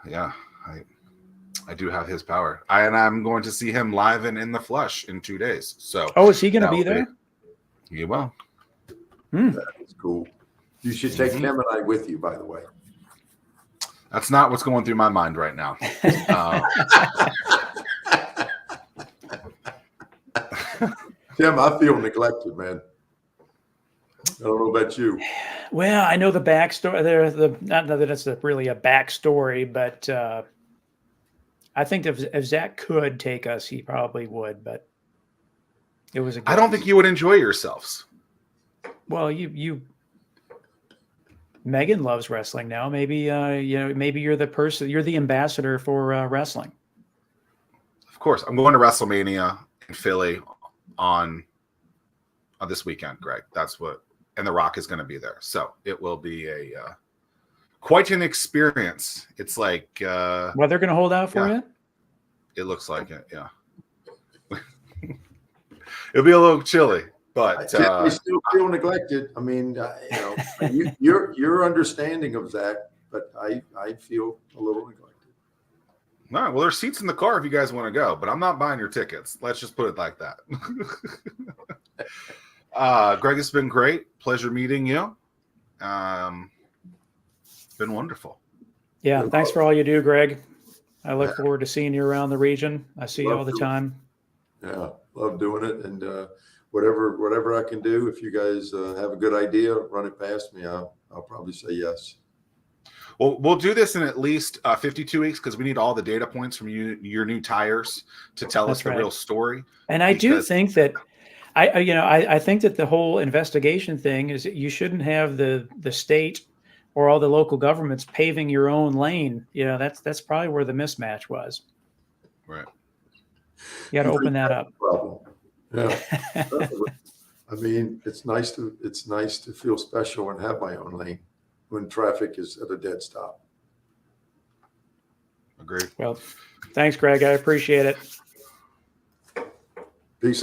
Speaker 1: Yeah, I do have his power. I'm going to see him live and in the flesh in 2 days. So,
Speaker 2: is he going to be there?
Speaker 1: He will.
Speaker 3: That is cool. You should take him and I with you, by the way.
Speaker 1: That's not what's going through my mind right now.
Speaker 3: Tim, I feel neglected, man. I don't know about you.
Speaker 2: Well, I know the backstory. Not that it's really a backstory, but I think if Zach could take us, he probably would. But it was I
Speaker 1: don't think you would enjoy yourselves.
Speaker 2: Well, Megan loves wrestling now. Maybe maybe you're the person. You're the ambassador for wrestling.
Speaker 1: Of course, I'm going to WrestleMania in Philly on this weekend, Greg. And The Rock is going to be there, so it will be quite an experience. It's like
Speaker 2: they're going to hold out for you.
Speaker 1: It looks like it, yeah. It'll be a little chilly, but
Speaker 3: I still feel neglected. I mean, your understanding of that, but I feel a little neglected.
Speaker 1: All right. Well, there's seats in the car if you guys want to go, but I'm not buying your tickets. Let's just put it like that. Greg, it's been great. Pleasure meeting you. It's been wonderful.
Speaker 2: Yeah. Thanks for all you do, Greg. I look forward to seeing you around the region. I see you all the time.
Speaker 3: Yeah. Love doing it. And whatever I can do, if you guys have a good idea, run it past me. I'll probably say yes.
Speaker 1: Well, we'll do this in at least 52 weeks because we need all the data points from your new tires to tell us the real story.
Speaker 2: And I do think that I think that the whole investigation thing is that you shouldn't have the state or all the local governments paving your own lane. That's probably where the mismatch was.
Speaker 1: Right.
Speaker 2: You got to open that up.
Speaker 3: Yeah. I mean, it's nice to feel special and have my own lane when traffic is at a dead stop.
Speaker 1: Agreed.
Speaker 2: Well, thanks, Greg. I appreciate it.